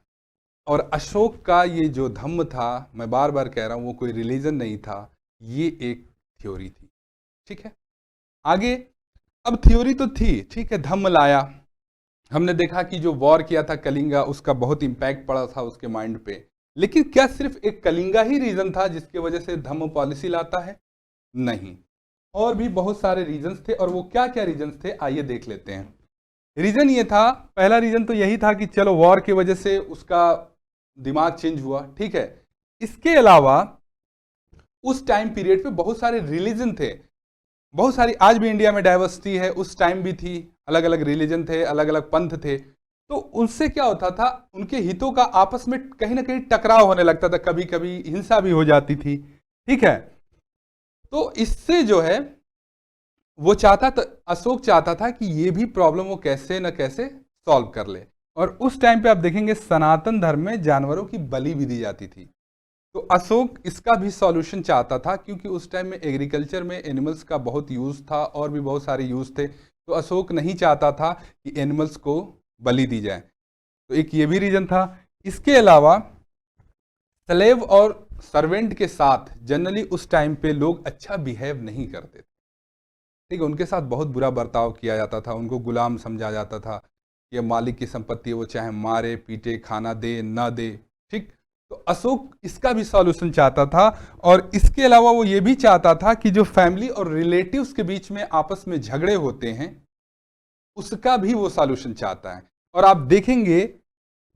और अशोक का ये जो धम्म था, मैं बार बार कह रहा हूं, वो कोई रिलीजन नहीं था, ये एक थ्योरी थी, ठीक है। आगे, अब थ्योरी तो थी, ठीक है, धम्म लाया, हमने देखा कि जो वॉर किया था कलिंगा, उसका बहुत इंपैक्ट पड़ा था उसके माइंड पे। लेकिन क्या सिर्फ एक कलिंगा ही रीजन था जिसकी वजह से धम्म पॉलिसी लाता है? नहीं, और भी बहुत सारे रीजंस थे। और वो क्या क्या रीजंस थे, आइए देख लेते हैं। रीजन ये था, पहला रीजन तो यही था कि चलो वॉर की वजह से उसका दिमाग चेंज हुआ, ठीक है। इसके अलावा उस टाइम पीरियड पे बहुत सारे रिलीजन थे, बहुत सारी, आज भी इंडिया में डाइवर्सिटी है, उस टाइम भी थी, अलग अलग रिलीजन थे, अलग अलग पंथ थे। तो उनसे क्या होता था, उनके हितों का आपस में कहीं ना कहीं टकराव होने लगता था, कभी कभी हिंसा भी हो जाती थी, ठीक है। तो इससे जो है वो चाहता था, अशोक चाहता था कि ये भी प्रॉब्लम वो कैसे न कैसे सॉल्व कर ले। और उस टाइम पे आप देखेंगे सनातन धर्म में जानवरों की बलि भी दी जाती थी। तो अशोक इसका भी सॉल्यूशन चाहता था, क्योंकि उस टाइम में एग्रीकल्चर में एनिमल्स का बहुत यूज था और भी बहुत सारे यूज थे। तो अशोक नहीं चाहता था कि एनिमल्स को बलि दी जाए। तो एक ये भी रीजन था। इसके अलावा स्लेव और सर्वेंट के साथ जनरली उस टाइम पे लोग अच्छा बिहेव नहीं करते थे, ठीक है। उनके साथ बहुत बुरा बर्ताव किया जाता था, उनको गुलाम समझा जाता था। ये मालिक की संपत्ति है, वो चाहे मारे पीटे, खाना दे ना दे, ठीक। तो अशोक इसका भी सॉल्यूशन चाहता था। और इसके अलावा वो ये भी चाहता था कि जो फैमिली और रिलेटिव्स के बीच में आपस में झगड़े होते हैं, उसका भी वो सॉल्यूशन चाहता है। और आप देखेंगे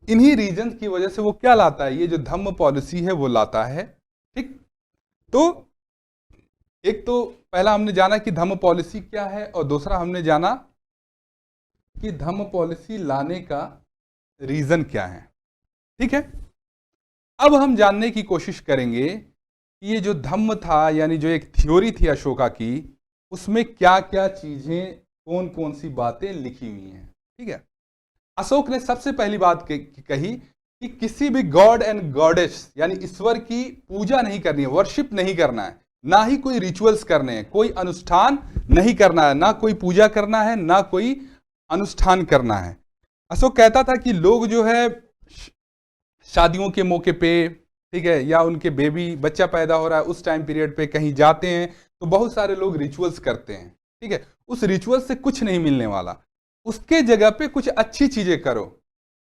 इन्हीं रीजन की वजह से वो क्या लाता है, ये जो धम्म पॉलिसी है वो लाता है, ठीक। तो एक तो पहला हमने जाना कि धम्म पॉलिसी क्या है, और दूसरा हमने जाना कि धम्म पॉलिसी लाने का रीजन क्या है, ठीक है। अब हम जानने की कोशिश करेंगे कि ये जो धम्म था, यानी जो एक थ्योरी थी अशोका की, उसमें क्या क्या चीजें, कौन कौन सी बातें लिखी हुई हैं, ठीक है। अशोक ने सबसे पहली बात कही कि किसी भी गॉड एंड गॉडेस, यानी ईश्वर की पूजा नहीं करनी है, वर्शिप नहीं करना है, ना ही कोई रिचुअल्स करने हैं, कोई अनुष्ठान नहीं करना है, ना कोई पूजा करना है, ना कोई अनुष्ठान करना है। अशोक कहता था कि लोग जो है शादियों के मौके पे, ठीक है, या उनके बेबी बच्चा पैदा हो रहा है उस टाइम पीरियड पे कहीं जाते हैं तो बहुत सारे लोग रिचुअल्स करते हैं, ठीक है। उस रिचुअल से कुछ नहीं मिलने वाला, उसके जगह पे कुछ अच्छी चीजें करो।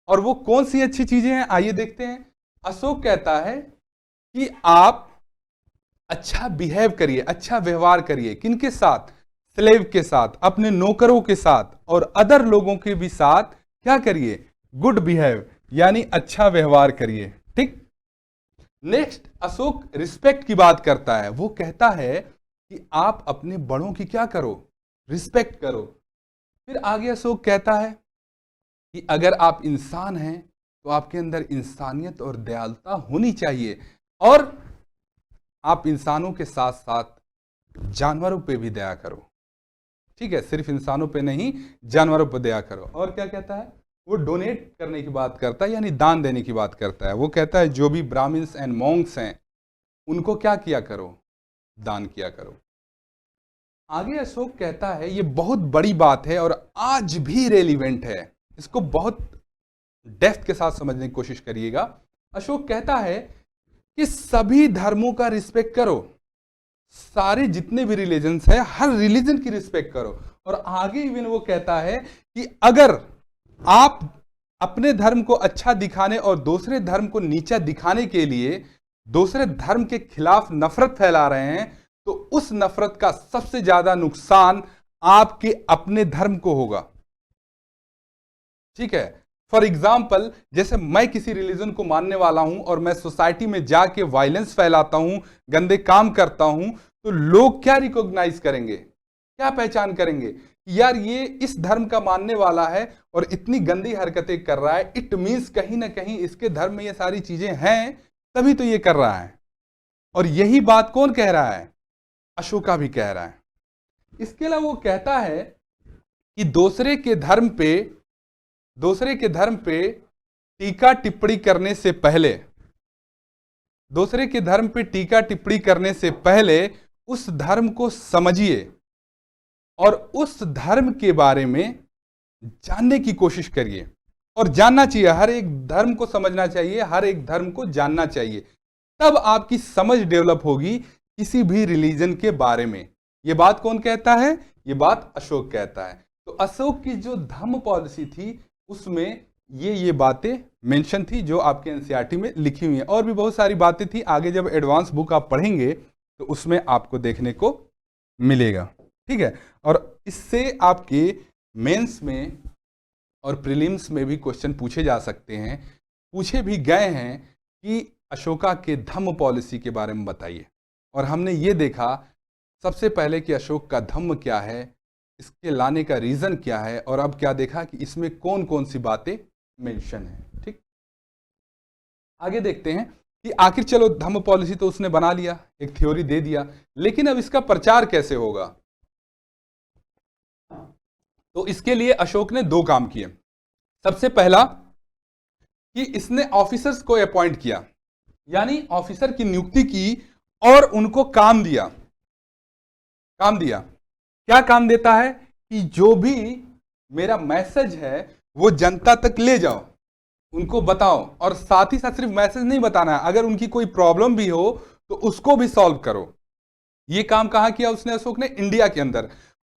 और वो कौन सी अच्छी चीजें हैं, आइए देखते हैं। अशोक कहता है कि आप अच्छा बिहेव करिए, अच्छा व्यवहार करिए, किनके साथ? स्लेव के साथ, अपने नौकरों के साथ, और अदर लोगों के भी साथ क्या करिए? गुड बिहेव, यानी अच्छा व्यवहार करिए, ठीक। नेक्स्ट, अशोक रिस्पेक्ट की बात करता है। वो कहता है कि आप अपने बड़ों की क्या करो? रिस्पेक्ट करो। फिर आगे अशोक कहता है कि अगर आप इंसान हैं तो आपके अंदर इंसानियत और दयालुता होनी चाहिए, और आप इंसानों के साथ साथ जानवरों पे भी दया करो, ठीक है। सिर्फ इंसानों पे नहीं, जानवरों पे दया करो। और क्या कहता है? वो डोनेट करने की बात करता है, यानी दान देने की बात करता है। वो कहता है जो भी ब्राह्मण्स एंड मॉन्क्स हैं उनको क्या किया करो? दान किया करो। आगे अशोक कहता है, ये बहुत बड़ी बात है और आज भी रेलिवेंट है, इसको बहुत डेप्थ के साथ समझने की कोशिश करिएगा। अशोक कहता है कि सभी धर्मों का रिस्पेक्ट करो, सारे जितने भी रिलीजन्स हैं हर रिलीजन की रिस्पेक्ट करो। और आगे इवन वो कहता है कि अगर आप अपने धर्म को अच्छा दिखाने और दूसरे धर्म को नीचा दिखाने के लिए दूसरे धर्म के खिलाफ नफरत फैला रहे हैं, तो उस नफरत का सबसे ज्यादा नुकसान आपके अपने धर्म को होगा। ठीक है, फॉर एग्जाम्पल, जैसे मैं किसी रिलीजन को मानने वाला हूं और मैं सोसाइटी में जाके वायलेंस फैलाता हूं, गंदे काम करता हूं, तो लोग क्या रिकॉग्नाइज करेंगे, क्या पहचान करेंगे, यार ये इस धर्म का मानने वाला है और इतनी गंदी हरकतें कर रहा है, इट मीन्स कहीं ना कहीं इसके धर्म में ये सारी चीजें हैं, तभी तो ये कर रहा है। और यही बात कौन कह रहा है? अशोका भी कह रहा है। इसके अलावा वो कहता है कि दूसरे के धर्म पे टीका टिप्पणी करने से पहले, दूसरे के धर्म पे टीका टिप्पणी करने से पहले उस धर्म को समझिए और उस धर्म के बारे में जानने की कोशिश करिए। और जानना चाहिए, हर एक धर्म को समझना चाहिए, हर एक धर्म को जानना चाहिए, तब आपकी समझ डेवलप होगी किसी भी रिलीजन के बारे में। यह बात कौन कहता है? यह बात अशोक कहता है। तो अशोक की जो धम्म पॉलिसी थी उसमें ये बातें मेंशन थी जो आपके एनसीईआरटी में लिखी हुई है। और भी बहुत सारी बातें थी, आगे जब एडवांस बुक आप पढ़ेंगे तो उसमें आपको देखने को मिलेगा। ठीक है, और इससे आपके मेंस में और प्रीलिम्स में भी क्वेश्चन पूछे जा सकते हैं, पूछे भी गए हैं कि अशोका के धम्म पॉलिसी के बारे में बताइए। और हमने ये देखा सबसे पहले कि अशोक का धम्म क्या है, इसके लाने का रीजन क्या है, और अब क्या देखा कि इसमें कौन कौन सी बातें मेंशन है। ठीक, आगे देखते हैं कि आखिर चलो धम्म पॉलिसी तो उसने बना लिया, एक थ्योरी दे दिया, लेकिन अब इसका प्रचार कैसे होगा? तो इसके लिए अशोक ने दो काम किए। सबसे पहला कि इसने ऑफिसर्स को अपॉइंट किया, यानी ऑफिसर की नियुक्ति की और उनको काम दिया। क्या काम देता है? कि जो भी मेरा मैसेज है वो जनता तक ले जाओ, उनको बताओ, और साथ ही साथ सिर्फ मैसेज नहीं बताना है, अगर उनकी कोई प्रॉब्लम भी हो तो उसको भी सॉल्व करो। ये काम कहां किया उसने? अशोक ने इंडिया के अंदर।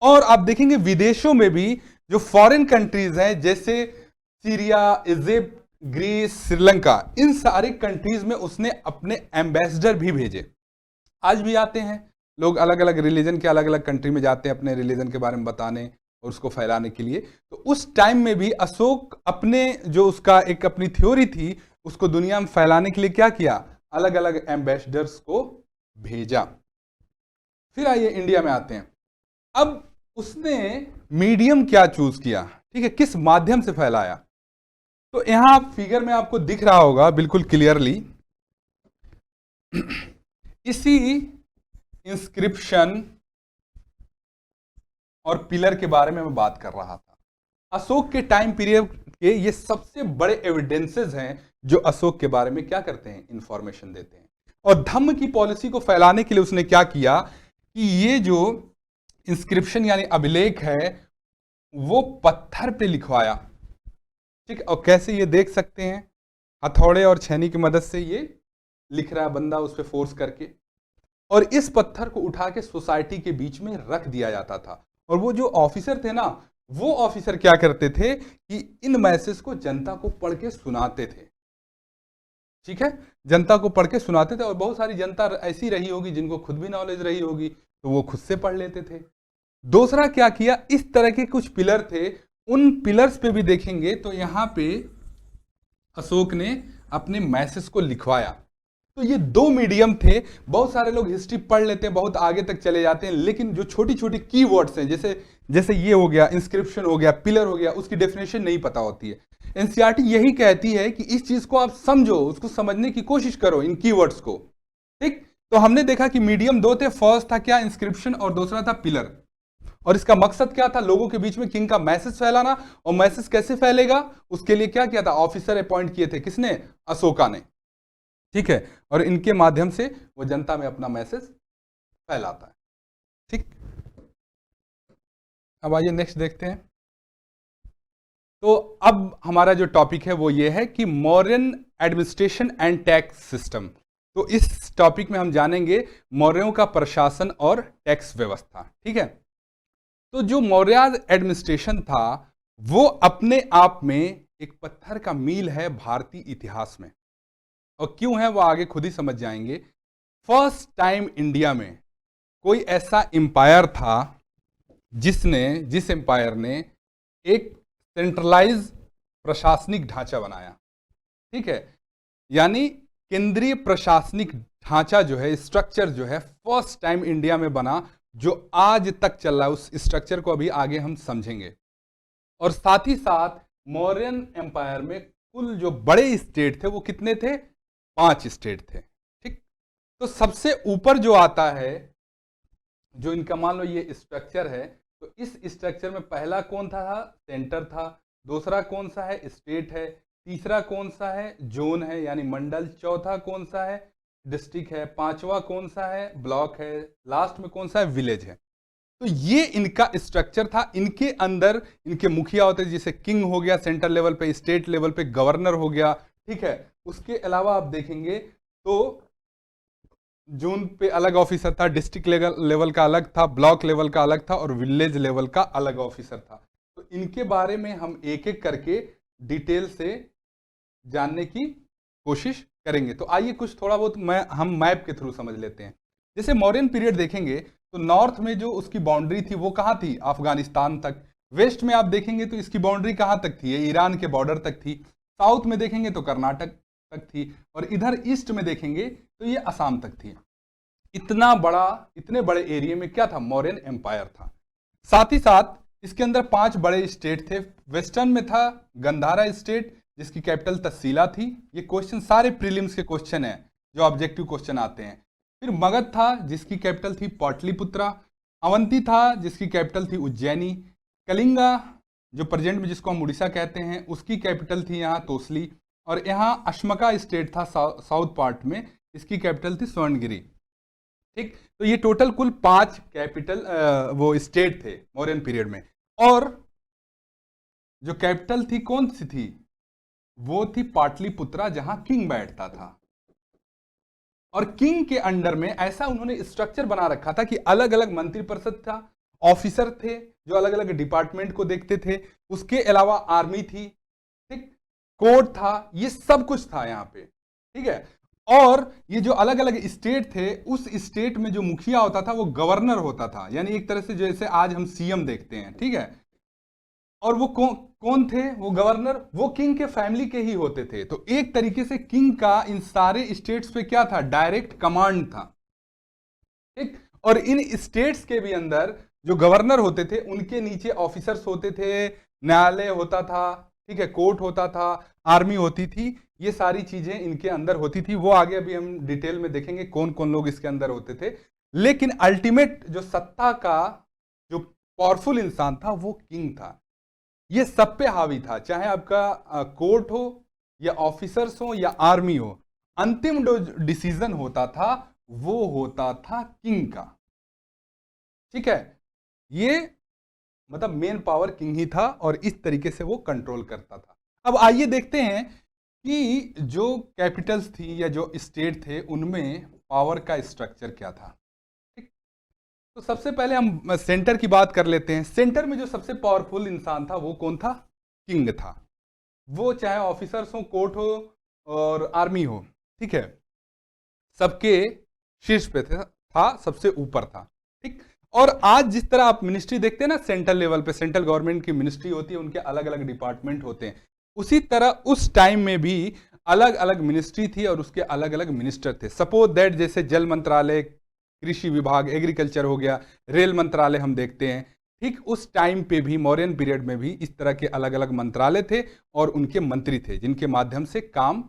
और आप देखेंगे विदेशों में भी जो फॉरेन कंट्रीज हैं, जैसे सीरिया, इजिप्ट, ग्रीस, श्रीलंका, इन सारे कंट्रीज में उसने अपने एम्बेसडर भी भेजे। आज भी आते हैं लोग, अलग अलग रिलीजन के अलग अलग कंट्री में जाते हैं अपने रिलीजन के बारे में बताने और उसको फैलाने के लिए। तो उस टाइम में भी अशोक अपने जो उसका एक अपनी थ्योरी थी उसको दुनिया में फैलाने के लिए क्या किया? अलग अलग एम्बेसडर्स को भेजा। फिर आइए इंडिया में आते हैं। अब उसने मीडियम क्या चूज किया? ठीक है, किस माध्यम से फैलाया? तो यहां आप फिगर में आपको दिख रहा होगा बिल्कुल क्लियरली, इसी इंस्क्रिप्शन और पिलर के बारे में मैं बात कर रहा था। अशोक के टाइम पीरियड के ये सबसे बड़े एविडेंसेस हैं जो अशोक के बारे में क्या करते हैं? इंफॉर्मेशन देते हैं। और धम्म की पॉलिसी को फैलाने के लिए उसने क्या किया कि ये जो इंस्क्रिप्शन यानी अभिलेख है वो पत्थर पे लिखवाया। ठीक, और कैसे ये देख सकते हैं, हथौड़े और छेनी की मदद से ये लिख रहा है बंदा उस पर फोर्स करके, और इस पत्थर को उठा के सोसाइटी के बीच में रख दिया जाता था। और वो जो ऑफिसर थे ना, वो ऑफिसर क्या करते थे कि इन मैसेज को जनता को पढ़ के सुनाते थे। ठीक है, जनता को पढ़ के सुनाते थे, और बहुत सारी जनता ऐसी रही होगी जिनको खुद भी नॉलेज रही होगी तो वो खुद से पढ़ लेते थे। दूसरा क्या किया, इस तरह के कुछ पिलर थे, उन पिलर्स पे भी देखेंगे तो यहां पे अशोक ने अपने मैसेज को लिखवाया। तो ये दो मीडियम थे। बहुत सारे लोग हिस्ट्री पढ़ लेते हैं, बहुत आगे तक चले जाते हैं, लेकिन जो छोटी छोटी कीवर्ड्स हैं, जैसे ये हो गया, इंस्क्रिप्शन हो गया, पिलर हो गया, उसकी डेफिनेशन नहीं पता होती है। एनसीईआरटी यही कहती है कि इस चीज को आप समझो, उसको समझने की कोशिश करो, इन कीवर्ड्स को। ठीक, तो हमने देखा कि मीडियम दो थे, फर्स्ट था क्या? इंस्क्रिप्शन, और दूसरा था पिलर। और इसका मकसद क्या था? लोगों के बीच में किंग का मैसेज फैलाना। और मैसेज कैसे फैलेगा उसके लिए क्या किया था? ऑफिसर अपॉइंट किए थे। किसने? अशोका ने। ठीक है, और इनके माध्यम से वो जनता में अपना मैसेज फैलाता है। ठीक, अब आइए नेक्स्ट देखते हैं। तो अब हमारा जो टॉपिक है वो ये है कि Mauryan administration and tax system. तो इस टॉपिक में हम जानेंगे मौर्यों का प्रशासन और टैक्स व्यवस्था। ठीक है, तो जो मौर्य एडमिनिस्ट्रेशन था वो अपने आप में एक पत्थर का मील है भारतीय इतिहास में। और क्यों है वो आगे खुद ही समझ जाएंगे। फर्स्ट टाइम इंडिया में कोई ऐसा एम्पायर था जिस एम्पायर ने एक सेंट्रलाइज प्रशासनिक ढांचा बनाया। ठीक है, यानी केंद्रीय प्रशासनिक ढांचा जो है, स्ट्रक्चर जो है, फर्स्ट टाइम इंडिया में बना, जो आज तक चल रहा है। उस स्ट्रक्चर को अभी आगे हम समझेंगे। और साथ ही साथ मौर्यन एम्पायर में कुल जो बड़े स्टेट थे वो कितने थे? 5 स्टेट थे। ठीक, तो सबसे ऊपर जो आता है, जो इनका मान लो ये स्ट्रक्चर है, तो इस स्ट्रक्चर में पहला कौन था? सेंटर था। दूसरा कौन सा है? स्टेट है। तीसरा कौन सा है? जोन है, यानी मंडल। चौथा कौन सा है? डिस्ट्रिक्ट है। पांचवा कौन सा है? ब्लॉक है। लास्ट में कौन सा है? विलेज है। तो ये इनका स्ट्रक्चर था। इनके अंदर इनके मुखिया होते थे, जैसे किंग हो गया सेंट्रल लेवल पे, स्टेट लेवल पे गवर्नर हो गया। ठीक है, उसके अलावा आप देखेंगे तो जोन पे अलग ऑफिसर था, डिस्ट्रिक्ट लेवल का अलग था, ब्लॉक लेवल का अलग था, और विलेज लेवल का अलग ऑफिसर था। तो इनके बारे में हम एक एक करके डिटेल से जानने की कोशिश करेंगे। तो आइए कुछ थोड़ा बहुत हम मैप के थ्रू समझ लेते हैं। जैसे मौर्यन पीरियड देखेंगे तो नॉर्थ में जो उसकी बाउंड्री थी वो कहाँ थी? अफगानिस्तान तक। वेस्ट में आप देखेंगे तो इसकी बाउंड्री कहाँ तक थी? ये ईरान के बॉर्डर तक थी। साउथ में देखेंगे तो कर्नाटक तक थी, और इधर ईस्ट में देखेंगे तो ये असम तक थी। इतने बड़े एरिया में क्या था? मौर्यन एम्पायर था। साथ ही साथ इसके अंदर 5 बड़े स्टेट थे। वेस्टर्न में था गंधारा स्टेट, जिसकी कैपिटल तहसीला थी। ये क्वेश्चन सारे प्रीलिम्स के क्वेश्चन हैं, जो ऑब्जेक्टिव क्वेश्चन आते हैं। फिर मगध था, जिसकी कैपिटल थी पाटलिपुत्रा। अवंती था, जिसकी कैपिटल थी उज्जैनी। कलिंगा, जो प्रेजेंट में जिसको हम उड़ीसा कहते हैं, उसकी कैपिटल थी यहाँ तोसली। और यहाँ अश्मका स्टेट था साउथ पार्ट में, इसकी कैपिटल थी स्वर्णगिरी। ठीक, तो ये टोटल कुल 5 कैपिटल वो स्टेट थे मौर्यन पीरियड में। और जो कैपिटल थी कौन सी थी? वो थी पाटलिपुत्रा, जहां किंग बैठता था। और किंग के अंडर में ऐसा उन्होंने स्ट्रक्चर बना रखा था कि अलग अलग मंत्रिपरिषद था, ऑफिसर थे जो अलग अलग डिपार्टमेंट को देखते थे, उसके अलावा आर्मी थी, ठीक, कोर्ट था, ये सब कुछ था यहाँ पे। ठीक है, और ये जो अलग अलग स्टेट थे, उस स्टेट में जो मुखिया होता था वो गवर्नर होता था, यानी एक तरह से जैसे आज हम सीएम देखते हैं। ठीक है, और वो कौन थे? वो गवर्नर, वो किंग के फैमिली के ही होते थे। तो एक तरीके से किंग का इन सारे स्टेट्स पे क्या था? डायरेक्ट कमांड था। ठीक, और इन स्टेट्स के भी अंदर जो गवर्नर होते थे उनके नीचे ऑफिसर्स होते थे, न्यायालय होता था, ठीक है, कोर्ट होता था, आर्मी होती थी। ये सारी चीजें इनके अंदर होती थी। वो आगे अभी हम डिटेल में देखेंगे कौन कौन लोग इसके अंदर होते थे। लेकिन अल्टीमेट जो सत्ता का जो पावरफुल इंसान था वो किंग था। ये सब पे हावी था, चाहे आपका कोर्ट हो या ऑफिसर्स हो या आर्मी हो, अंतिम जो डिसीजन होता था वो होता था किंग का। ठीक है, ये मतलब मेन पावर किंग ही था, और इस तरीके से वो कंट्रोल करता था। अब आइए देखते हैं कि जो कैपिटल्स थी या जो स्टेट थे उनमें पावर का स्ट्रक्चर क्या था। तो सबसे पहले हम सेंटर की बात कर लेते हैं। सेंटर में जो सबसे पावरफुल इंसान था वो कौन था? किंग था। वो चाहे ऑफिसर्स हो, कोर्ट हो और आर्मी हो, ठीक है, सबके शीर्ष पे था, सबसे ऊपर था। ठीक, और आज जिस तरह आप मिनिस्ट्री देखते हैं ना, सेंट्रल लेवल पे सेंट्रल गवर्नमेंट की मिनिस्ट्री होती है, उनके अलग अलग डिपार्टमेंट होते हैं, उसी तरह उस टाइम में भी अलग अलग मिनिस्ट्री थी और उसके अलग अलग मिनिस्टर थे। सपोज दैट जैसे जल मंत्रालय, कृषि विभाग, एग्रीकल्चर हो गया, रेल मंत्रालय हम देखते हैं। ठीक उस टाइम पे भी मौर्यन पीरियड में भी इस तरह के अलग अलग मंत्रालय थे और उनके मंत्री थे जिनके माध्यम से काम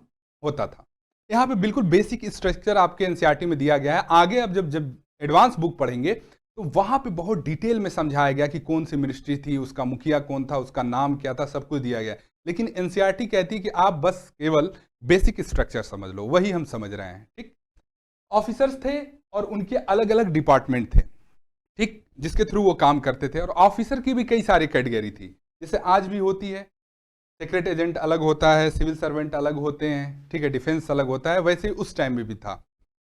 होता था। यहाँ पे बिल्कुल बेसिक स्ट्रक्चर आपके एनसीईआरटी में दिया गया है। आगे अब जब एडवांस बुक पढ़ेंगे तो वहां पे बहुत डिटेल में समझाया गया कि कौन सी मिनिस्ट्री थी, उसका मुखिया कौन था, उसका नाम क्या था, सब कुछ दिया गया। लेकिन एनसीईआरटी कहती है कि आप बस केवल बेसिक स्ट्रक्चर समझ लो, वही हम समझ रहे हैं। ठीक, ऑफिसर्स थे और उनके अलग अलग डिपार्टमेंट थे, ठीक, जिसके थ्रू वो काम करते थे। और ऑफिसर की भी कई सारी कैटेगरी थी, जैसे आज भी होती है। सीक्रेट एजेंट अलग होता है, सिविल सर्वेंट अलग होते हैं, ठीक है, डिफेंस अलग होता है, वैसे ही उस टाइम में भी था।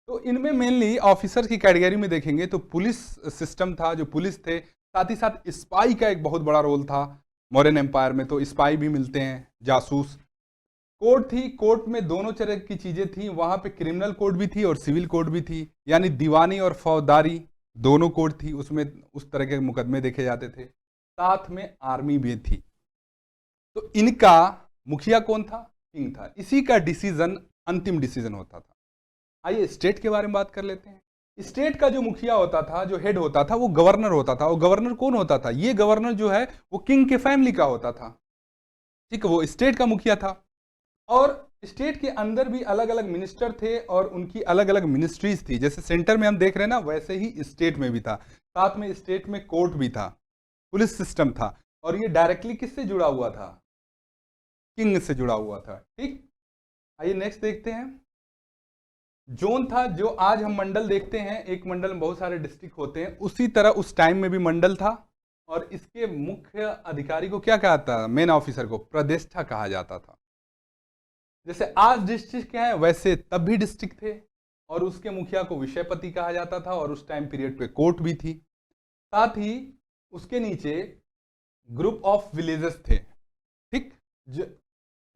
तो इनमें मेनली ऑफिसर की कैटेगरी में देखेंगे तो पुलिस सिस्टम था, जो पुलिस थे, साथ ही साथ स्पाई का एक बहुत बड़ा रोल था मौर्यन एम्पायर में। तो स्पाई भी मिलते हैं, जासूस, कोर्ट थी, कोर्ट में दोनों तरह की चीजें थी, वहां पे क्रिमिनल कोड भी थी और सिविल कोड भी थी, यानी दीवानी और फौजदारी दोनों कोड थी, उसमें उस तरह के मुकदमे देखे जाते थे, साथ में आर्मी भी थी। तो इनका मुखिया कौन था? किंग था। इसी का डिसीजन अंतिम डिसीजन होता था। आइए स्टेट के बारे में बात कर लेते हैं। स्टेट का जो मुखिया होता था, जो हेड होता था, वो गवर्नर होता था। और गवर्नर कौन होता था? ये गवर्नर जो है वो किंग के फैमिली का होता था, ठीक है, वो स्टेट का मुखिया था। और स्टेट के अंदर भी अलग अलग मिनिस्टर थे और उनकी अलग अलग मिनिस्ट्रीज थी। जैसे सेंटर में हम देख रहे हैं ना, वैसे ही स्टेट में भी था। साथ में स्टेट में कोर्ट भी था, पुलिस सिस्टम था, और ये डायरेक्टली किससे जुड़ा हुआ था? किंग से जुड़ा हुआ था, ठीक। आइए नेक्स्ट देखते हैं। जोन था, जो आज हम मंडल देखते हैं, एक मंडल में बहुत सारे डिस्ट्रिक्ट होते हैं, उसी तरह उस टाइम में भी मंडल था। और इसके मुख्य अधिकारी को क्या कहा था? मेन ऑफिसर को प्रदेष्टा कहा जाता था। जैसे आज डिस्ट्रिक्ट क्या है, वैसे तब भी डिस्ट्रिक्ट थे। और उसके मुखिया को विषयपति कहा जाता था, और उस टाइम पीरियड पे कोर्ट भी थी। साथ ही उसके नीचे ग्रुप ऑफ विलेजेस थे, ठीक,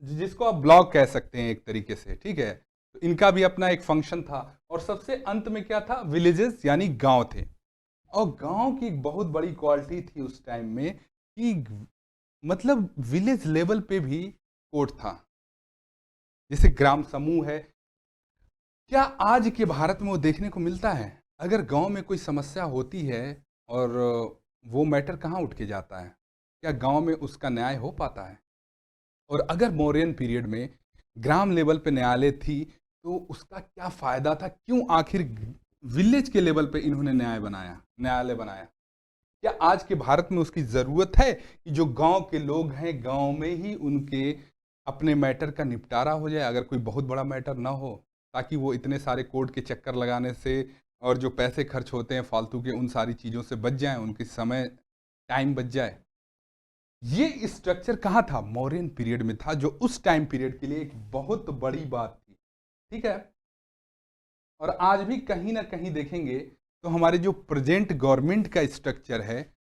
जिसको आप ब्लॉक कह सकते हैं एक तरीके से, ठीक है। तो इनका भी अपना एक फंक्शन था। और सबसे अंत में क्या था? विलेजेस यानी गांव थे। और गांव की एक बहुत बड़ी क्वालिटी थी उस टाइम में कि मतलब विलेज लेवल पे भी कोर्ट था, जैसे ग्राम समूह है। क्या आज के भारत में वो देखने को मिलता है? अगर गांव में कोई समस्या होती है और वो मैटर कहाँ उठ के जाता है? क्या गांव में उसका न्याय हो पाता है? और अगर मौर्यन पीरियड में ग्राम लेवल पे न्यायालय थी तो उसका क्या फायदा था? क्यों आखिर विलेज के लेवल पे इन्होंने न्यायालय बनाया? क्या आज के भारत में उसकी जरूरत है कि जो गांव के लोग हैं गांव में ही उनके अपने मैटर का निपटारा हो जाए, अगर कोई बहुत बड़ा मैटर ना हो, ताकि वो इतने सारे कोर्ट के चक्कर लगाने से और जो पैसे खर्च होते हैं फालतू के, उन सारी चीज़ों से बच जाएं, उनकी समय टाइम बच जाए। ये स्ट्रक्चर कहाँ था? मौर्यन पीरियड में था, जो उस टाइम पीरियड के लिए एक बहुत बड़ी बात थी, ठीक है। और आज भी कहीं ना कहीं देखेंगे तो हमारे जो प्रेजेंट गवर्नमेंट का स्ट्रक्चर है,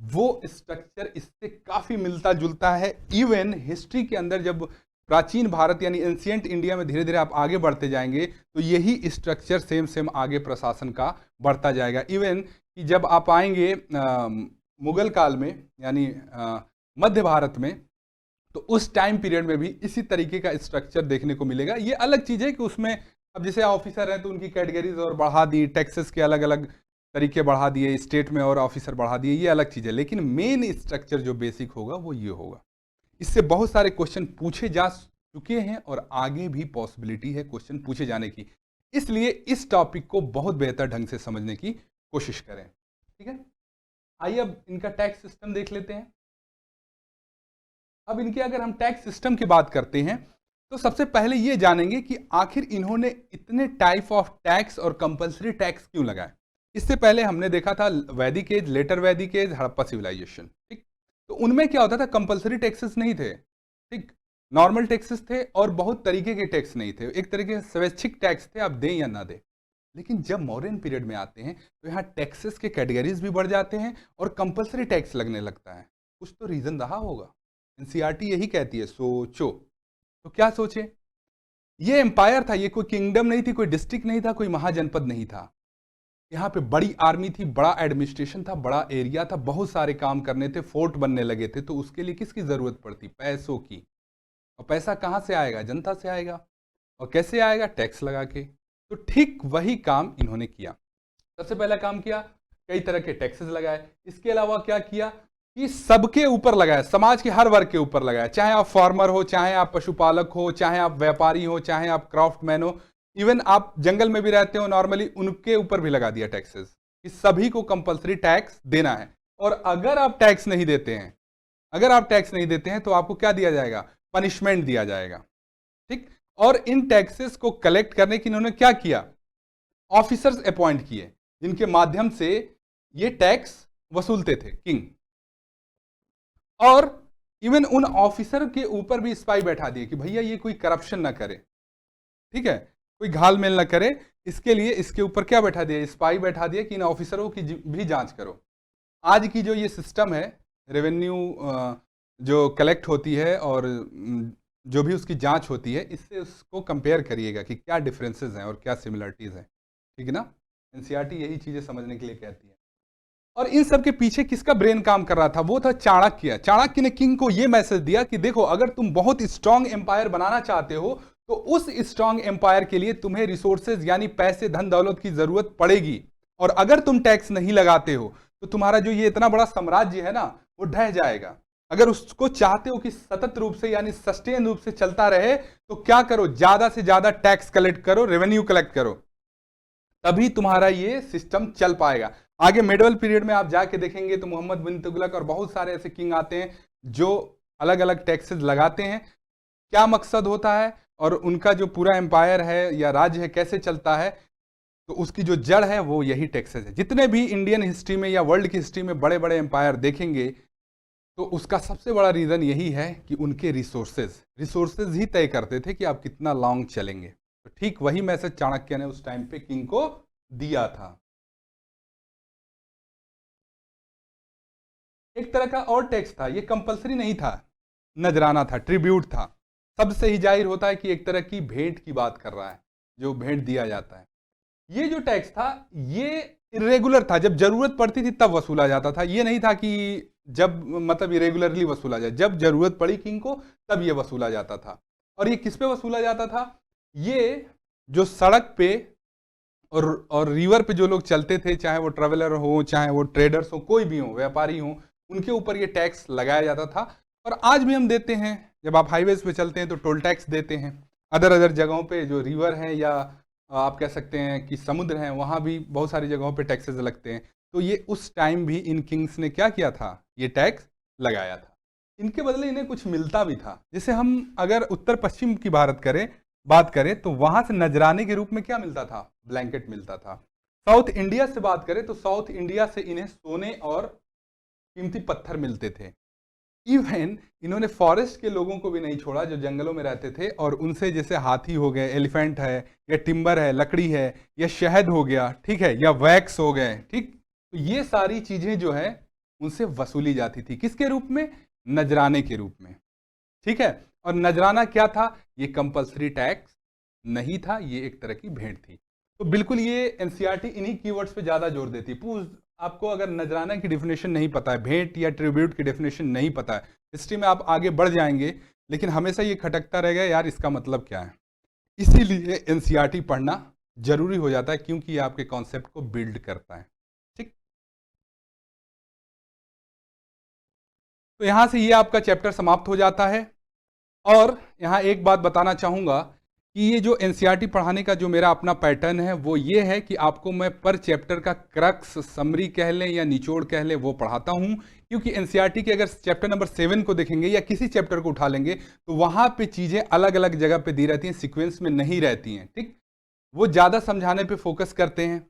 वो स्ट्रक्चर इससे काफी मिलता जुलता है। इवन हिस्ट्री के अंदर जब प्राचीन भारत यानी एंशियंट इंडिया में धीरे धीरे आप आगे बढ़ते जाएंगे तो यही स्ट्रक्चर सेम सेम आगे प्रशासन का बढ़ता जाएगा। इवन कि जब आप आएंगे मुगल काल में, यानी मध्य भारत में, तो उस टाइम पीरियड में भी इसी तरीके का स्ट्रक्चर देखने को मिलेगा। ये अलग चीज़ है कि उसमें अब जैसे ऑफिसर हैं तो उनकी कैटेगरीज और बढ़ा दी, टैक्सेस के अलग अलग तरीके बढ़ा दिए, स्टेट में और ऑफिसर बढ़ा दिए, ये अलग चीज़ है। लेकिन मेन स्ट्रक्चर जो बेसिक होगा वो ये होगा। इससे बहुत सारे क्वेश्चन पूछे जा चुके हैं और आगे भी पॉसिबिलिटी है क्वेश्चन पूछे जाने की। इसलिए इस टॉपिक को बहुत बेहतर ढंग से समझने की कोशिश करें, ठीक है। आइए अब इनका टैक्स सिस्टम देख लेते हैं। अब इनके अगर हम टैक्स सिस्टम की बात करते हैं तो सबसे पहले ये जानेंगे कि आखिर इन्होंने इतने टाइप ऑफ टैक्स और कंपलसरी टैक्स क्यों लगाए। इससे पहले हमने देखा था वैदिक एज, लेटर वैदिक एज, हड़प्पा सिविलाइजेशन, ठीक। तो उनमें क्या होता था? कंपलसरी टैक्सेस नहीं थे, ठीक, नॉर्मल टैक्सेस थे और बहुत तरीके के टैक्स नहीं थे, एक तरीके से स्वैच्छिक टैक्स थे, आप दें या ना दें। लेकिन जब मॉडर्न पीरियड में आते हैं तो यहाँ टैक्सेस के कैटेगरीज भी बढ़ जाते हैं और कंपलसरी टैक्स लगने लगता है। कुछ तो रीजन रहा होगा, एनसीईआरटी यही कहती है, सोचो। तो क्या सोचे? ये एम्पायर था, ये कोई किंगडम नहीं थी, कोई डिस्ट्रिक्ट नहीं था, कोई महाजनपद नहीं था। यहाँ पे बड़ी आर्मी थी, बड़ा एडमिनिस्ट्रेशन था, बड़ा एरिया था, बहुत सारे काम करने थे, फोर्ट बनने लगे थे। तो उसके लिए किसकी जरूरत पड़ती? पैसों की। और पैसा कहाँ से आएगा? जनता से आएगा। और कैसे आएगा? टैक्स लगा के। तो ठीक वही काम इन्होंने किया। सबसे पहला काम किया, कई तरह के टैक्सेस लगाए। इसके अलावा क्या किया कि सबके ऊपर लगाया, समाज के हर वर्ग के ऊपर लगाया, चाहे आप फार्मर हो, चाहे आप पशुपालक हो, चाहे आप व्यापारी हो, चाहे आप क्राफ्टमैन हो, इवन आप जंगल में भी रहते हो नॉर्मली, उनके ऊपर भी लगा दिया टैक्सेस कि सभी को कंपलसरी टैक्स देना है। और अगर आप टैक्स नहीं देते हैं, तो आपको क्या दिया जाएगा? पनिशमेंट दिया जाएगा, ठीक। और इन टैक्सेस को कलेक्ट करने की इन्होंने क्या किया? ऑफिसर्स अपॉइंट किए, जिनके माध्यम से ये टैक्स वसूलते थे किंग। और इवन उन ऑफिसर के ऊपर भी स्पाई बैठा दिए कि भैया ये कोई करप्शन ना करे, ठीक है, कोई घालमेल ना करे। इसके लिए इसके ऊपर क्या बैठा दिया? स्पाई बैठा दिया कि इन ऑफिसरों की भी जांच करो। आज की जो ये सिस्टम है, रेवेन्यू जो कलेक्ट होती है और जो भी उसकी जांच होती है, इससे उसको कंपेयर करिएगा कि क्या डिफरेंसेस हैं और क्या सिमिलरिटीज़ हैं, ठीक है ना। एनसीईआरटी यही चीज़ें समझने के लिए कहती है। और इन सब के पीछे किसका ब्रेन काम कर रहा था, वो था चाणक्य। चाणक्य ने किंग को ये मैसेज दिया कि देखो, अगर तुम बहुत स्ट्रांग एम्पायर बनाना चाहते हो तो उस स्ट्रांग एम्पायर के लिए तुम्हें रिसोर्सेज यानी पैसे, धन दौलत की जरूरत पड़ेगी, और अगर तुम टैक्स नहीं लगाते हो तो तुम्हारा जो ये इतना बड़ा साम्राज्य है ना, वो ढह जाएगा। अगर उसको चाहते हो कि सतत रूप से यानी सस्टेन रूप से चलता रहे, तो क्या करो, ज्यादा से ज्यादा टैक्स कलेक्ट करो, रेवेन्यू कलेक्ट करो, तभी तुम्हारा ये सिस्टम चल पाएगा। आगे मेडिवल पीरियड में आप जाके देखेंगे तो मोहम्मद बिन तुगलक और बहुत सारे ऐसे किंग आते हैं जो अलग अलग टैक्सेस लगाते हैं। क्या मकसद होता है और उनका जो पूरा एम्पायर है या राज्य है कैसे चलता है, तो उसकी जो जड़ है वो यही टैक्सेस है। जितने भी इंडियन हिस्ट्री में या वर्ल्ड की हिस्ट्री में बड़े बड़े एम्पायर देखेंगे तो उसका सबसे बड़ा रीजन यही है कि उनके रिसोर्सेज ही तय करते थे कि आप कितना लॉन्ग चलेंगे। तो ठीक वही मैसेज चाणक्य ने उस टाइम पे किंग को दिया था। एक तरह का और टैक्स था, ये कंपलसरी नहीं था, नजराना था, ट्रिब्यूट था। सबसे ही जाहिर होता है कि एक तरह की भेंट की बात कर रहा है, जो भेंट दिया जाता है। ये जो टैक्स था ये इरेगुलर था, जब जरूरत पड़ती थी तब वसूला जाता था। ये नहीं था कि जब मतलब इरेगुलरली वसूला जाए, जब जरूरत पड़ी किंग को तब ये वसूला जाता था। और ये किस पे वसूला जाता था, ये जो सड़क पे और रिवर पे जो लोग चलते थे, चाहे वो ट्रेवलर हो, चाहे वो ट्रेडर्स हो, कोई भी हो, व्यापारी हो, उनके ऊपर ये टैक्स लगाया जाता था। और आज भी हम देते हैं, जब आप हाईवेज पे चलते हैं तो टोल टैक्स देते हैं। अदर जगहों पे जो रिवर है या आप कह सकते हैं कि समुद्र हैं, वहाँ भी बहुत सारी जगहों पे टैक्सेस लगते हैं। तो ये उस टाइम भी इन किंग्स ने क्या किया था, ये टैक्स लगाया था। इनके बदले इन्हें कुछ मिलता भी था। जैसे हम अगर उत्तर पश्चिम की बात करें तो वहां से नजराने के रूप में क्या मिलता था, ब्लैंकेट मिलता था। साउथ इंडिया से बात करें तो साउथ इंडिया से इन्हें सोने और कीमती पत्थर मिलते थे। इवन इन्होंने फॉरेस्ट के लोगों को भी नहीं छोड़ा जो जंगलों में रहते थे, और उनसे जैसे हाथी हो गए, एलिफेंट है, या टिम्बर है, लकड़ी है, या शहद हो गया, ठीक है, या वैक्स हो गए, ठीक, तो ये सारी चीजें जो है उनसे वसूली जाती थी। किसके रूप में, नजराने के रूप में, ठीक है। और नजराना क्या था, ये कंपलसरी टैक्स नहीं था, ये एक तरह की भेंट थी। तो बिल्कुल ये एनसीईआरटी इन्हीं कीवर्ड्स पे ज्यादा जोर देती है। आपको अगर नजराना की डेफिनेशन नहीं पता है, भेंट या ट्रिब्यूट की डेफिनेशन नहीं पता है, हिस्ट्री में आप आगे बढ़ जाएंगे लेकिन हमेशा ये खटकता रहेगा, यार इसका मतलब क्या है। इसीलिए एनसीईआरटी पढ़ना जरूरी हो जाता है, क्योंकि ये आपके कॉन्सेप्ट को बिल्ड करता है, ठीक। तो यहां से ये आपका चैप्टर समाप्त हो जाता है। और यहाँ एक बात बताना चाहूँगा कि ये जो एनसीईआरटी पढ़ाने का जो मेरा अपना पैटर्न है वो ये है कि आपको मैं पर चैप्टर का क्रक्स, समरी कह लें या निचोड़ कह लें, वो पढ़ाता हूँ। क्योंकि एनसीईआरटी के अगर चैप्टर नंबर 7 को देखेंगे या किसी चैप्टर को उठा लेंगे तो वहाँ पे चीज़ें अलग अलग जगह पे दी रहती हैं, सीक्वेंस में नहीं रहती हैं, ठीक। वो ज़्यादा समझाने पर फोकस करते हैं,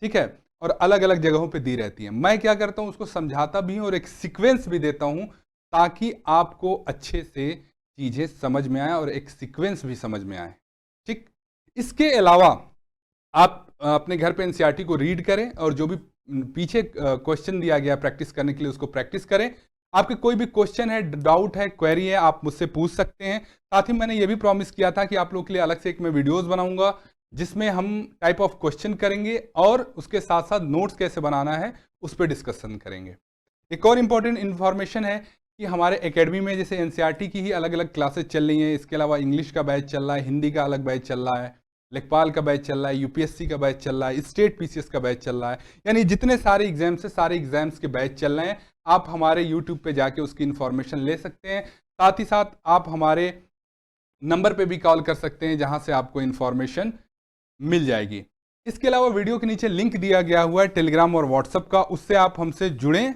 ठीक है, और अलग अलग जगहों पर दी रहती हैं। मैं क्या करता हूँ, उसको समझाता भी हूँ और एक सिक्वेंस भी देता हूँ, ताकि आपको अच्छे से चीजें समझ में आए और एक सीक्वेंस भी समझ में आए, ठीक। इसके अलावा आप अपने घर पे एनसीईआरटी को रीड करें और जो भी पीछे क्वेश्चन दिया गया प्रैक्टिस करने के लिए उसको प्रैक्टिस करें। आपके कोई भी क्वेश्चन है, डाउट है, क्वेरी है, आप मुझसे पूछ सकते हैं। साथ ही मैंने ये भी प्रॉमिस किया था कि आप लोग के लिए अलग से एक मैं वीडियोस बनाऊंगा जिसमें हम टाइप ऑफ क्वेश्चन करेंगे और उसके साथ साथ नोट्स कैसे बनाना है उस पर डिस्कशन करेंगे। एक और इम्पॉर्टेंट इन्फॉर्मेशन है कि हमारे एकेडमी में जैसे एनसीईआरटी की ही अलग अलग क्लासेस चल रही हैं, इसके अलावा इंग्लिश का बैच चल रहा है, हिंदी का अलग बैच चल रहा है, लेखपाल का बैच चल रहा है, यूपीएससी का बैच चल रहा है, स्टेट पीसीएस का बैच चल रहा है, यानी जितने सारे एग्जाम्स है सारे एग्जाम्स के बैच चल रहे हैं। आप हमारे यूट्यूब पे जाके उसकी इन्फॉर्मेशन ले सकते हैं। साथ ही साथ आप हमारे नंबर पे भी कॉल कर सकते हैं जहां से आपको इन्फॉर्मेशन मिल जाएगी। इसके अलावा वीडियो के नीचे लिंक दिया गया हुआ है टेलीग्राम और व्हाट्सएप का, उससे आप हमसे जुड़ें।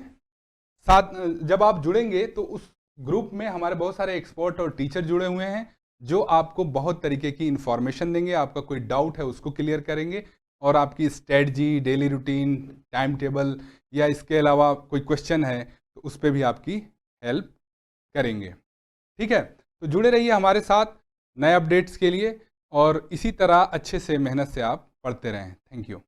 साथ जब आप जुड़ेंगे तो उस ग्रुप में हमारे बहुत सारे एक्सपर्ट और टीचर जुड़े हुए हैं जो आपको बहुत तरीके की इंफॉर्मेशन देंगे। आपका कोई डाउट है उसको क्लियर करेंगे और आपकी strategy, daily routine, time table या इसके अलावा कोई क्वेश्चन है तो उस पर भी आपकी हेल्प करेंगे, ठीक है। तो जुड़े रहिए हमारे साथ नए अपडेट्स के लिए और इसी तरह अच्छे से मेहनत से आप पढ़ते रहें। Thank you.